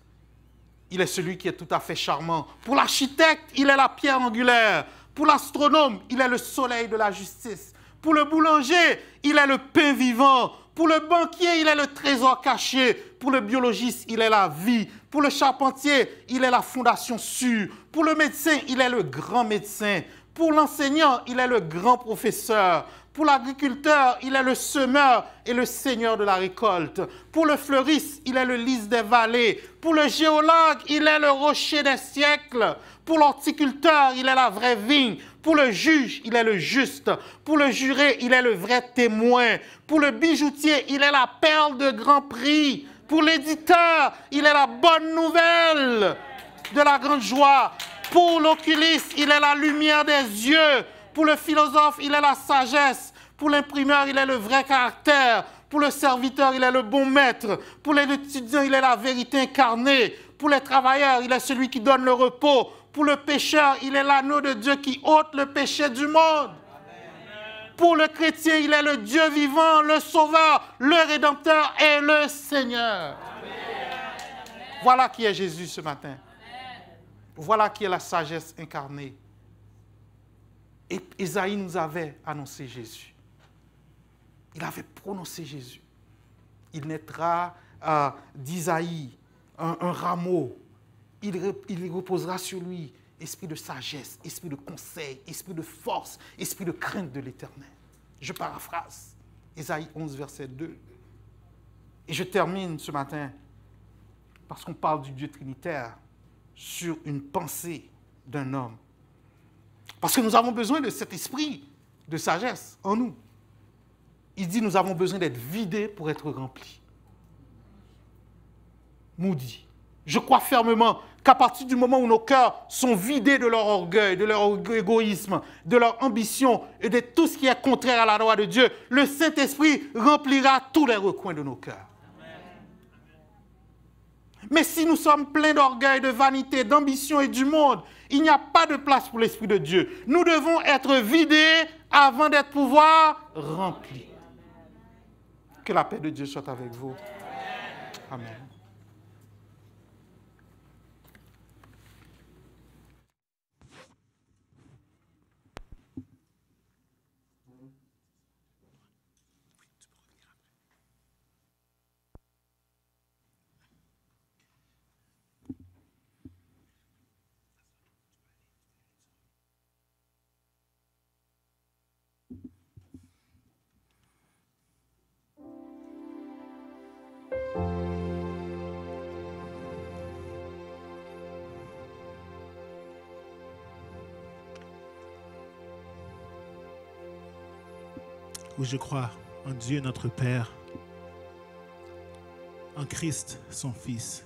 il est celui qui est tout à fait charmant. Pour l'architecte, il est la pierre angulaire. Pour l'astronome, il est le soleil de la justice. Pour le boulanger, il est le pain vivant. Pour le banquier, il est le trésor caché. Pour le biologiste, il est la vie. Pour le charpentier, il est la fondation sûre. Pour le médecin, il est le grand médecin. Pour l'enseignant, il est le grand professeur. Pour l'agriculteur, il est le semeur et le seigneur de la récolte. Pour le fleuriste, il est le lys des vallées. Pour le géologue, il est le rocher des siècles. Pour l'horticulteur, il est la vraie vigne. Pour le juge, il est le juste. Pour le juré, il est le vrai témoin. Pour le bijoutier, il est la perle de grand prix. Pour l'éditeur, il est la bonne nouvelle de la grande joie. Pour l'oculiste, il est la lumière des yeux. Pour le philosophe, il est la sagesse. Pour l'imprimeur, il est le vrai caractère. Pour le serviteur, il est le bon maître. Pour l'étudiant, il est la vérité incarnée. Pour les travailleurs, il est celui qui donne le repos. Pour le pécheur, il est l'agneau de Dieu qui ôte le péché du monde. Pour le chrétien, il est le Dieu vivant, le sauveur, le rédempteur et le Seigneur. Voilà qui est Jésus ce matin. Voilà qui est la sagesse incarnée. Et Isaïe nous avait annoncé Jésus. Il avait prononcé Jésus. Il naîtra d'Isaïe, un rameau. Il reposera sur lui esprit de sagesse, esprit de conseil, esprit de force, esprit de crainte de l'Éternel. Je paraphrase. Isaïe 11, verset 2. Et je termine ce matin, parce qu'on parle du Dieu trinitaire, sur une pensée d'un homme. Parce que nous avons besoin de cet esprit de sagesse en nous. Il dit, nous avons besoin d'être vidés pour être remplis. Moody. Je crois fermement qu'à partir du moment où nos cœurs sont vidés de leur orgueil, de leur égoïsme, de leur ambition et de tout ce qui est contraire à la loi de Dieu, le Saint-Esprit remplira tous les recoins de nos cœurs. Mais si nous sommes pleins d'orgueil, de vanité, d'ambition et du monde, il n'y a pas de place pour l'Esprit de Dieu. Nous devons être vidés avant d'être pouvoir remplis. Que la paix de Dieu soit avec vous. Amen. Où je crois en Dieu notre Père, en Christ son Fils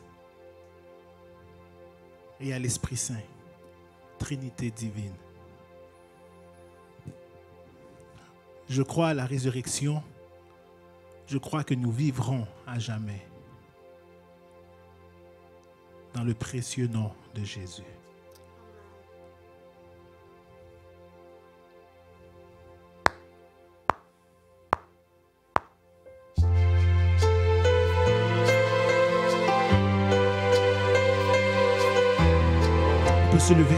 et à l'Esprit Saint, Trinité divine. Je crois à la résurrection, je crois que nous vivrons à jamais dans le précieux nom de Jésus. Se lever.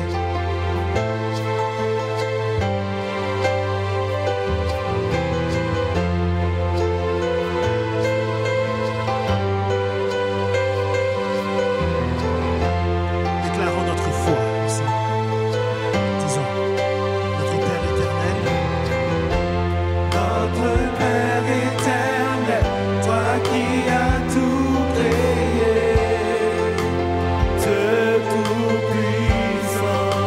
Déclarons notre foi aussi. Disons, notre Père éternel. Notre Père éternel, toi qui as tout créé, de tout puissant.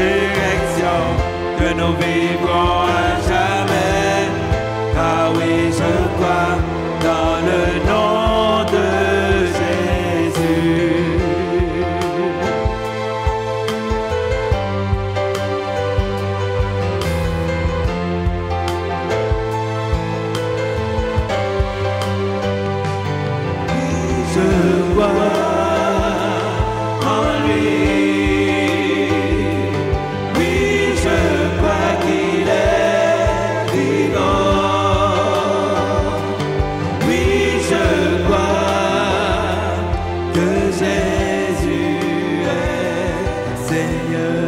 résurrection, que nous vivrons à jamais. Car oui, je crois dans le nom de Jésus. Je crois en lui. Oui, je crois qu'il est vivant. Oui, je crois que Jésus est Seigneur.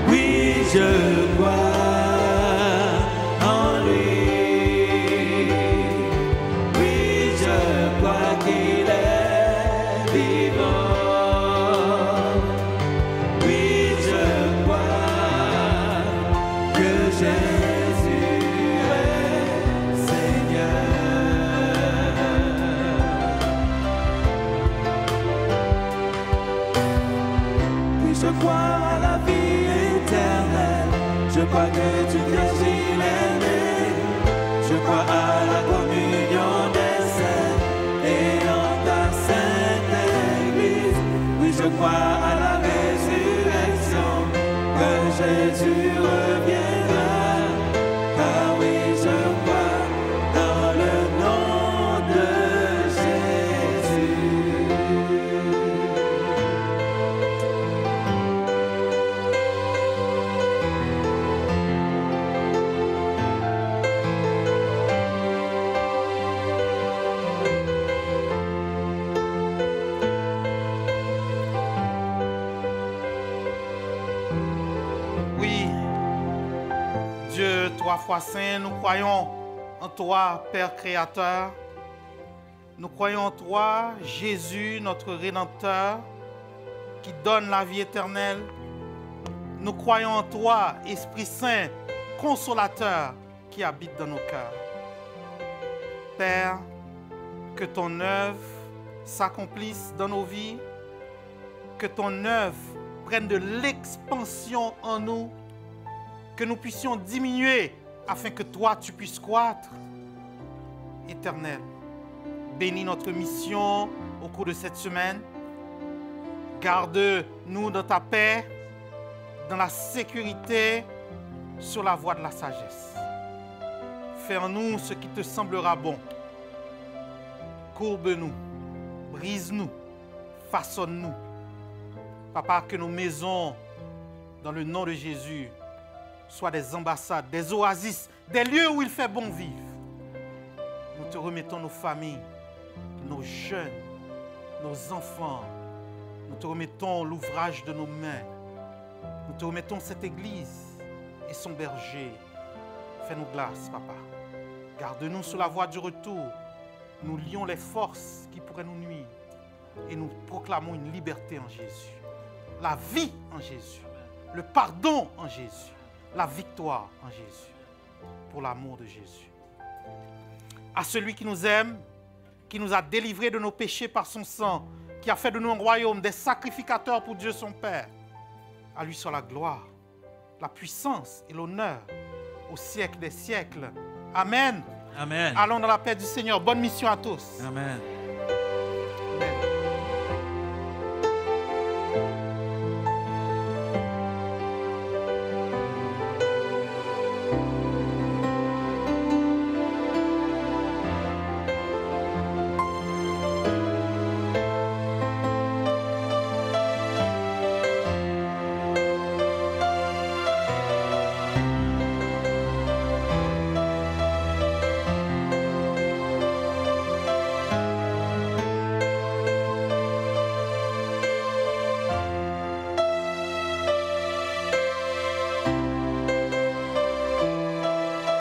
Oui, je crois en lui. Oui, je crois qu'il est vivant. Oui, je crois que Jésus est Seigneur. Oui, je crois à la vie éternelle. Je crois que tu viens, il est né. Je crois à la communion des saints et en ta sainte Église. Oui, je crois à la résurrection, que Jésus reviendra. Car oui, je crois dans le nom de Jésus. Oui, Dieu, trois fois saint, nous croyons en toi, Père créateur. Nous croyons en toi, Jésus, notre Rédempteur, qui donne la vie éternelle. Nous croyons en toi, Esprit Saint, consolateur, qui habite dans nos cœurs. Père, que ton œuvre s'accomplisse dans nos vies, que ton œuvre prenne de l'expansion en nous, que nous puissions diminuer afin que toi, tu puisses croître. Éternel, bénis notre mission au cours de cette semaine. Garde-nous dans ta paix, dans la sécurité, sur la voie de la sagesse. Fais en nous ce qui te semblera bon. Courbe-nous, brise-nous, façonne-nous. Papa, que nos maisons, dans le nom de Jésus, soient des ambassades, des oasis, des lieux où il fait bon vivre. Nous te remettons nos familles, nos jeunes, nos enfants. Nous te remettons l'ouvrage de nos mains. Nous te remettons cette église et son berger. Fais-nous grâce, Papa. Garde-nous sur la voie du retour. Nous lions les forces qui pourraient nous nuire et nous proclamons une liberté en Jésus. La vie en Jésus, le pardon en Jésus, la victoire en Jésus, pour l'amour de Jésus. À celui qui nous aime, qui nous a délivrés de nos péchés par son sang, qui a fait de nous un royaume, des sacrificateurs pour Dieu son Père, à lui soit la gloire, la puissance et l'honneur au siècle des siècles. Amen. Amen. Allons dans la paix du Seigneur. Bonne mission à tous. Amen.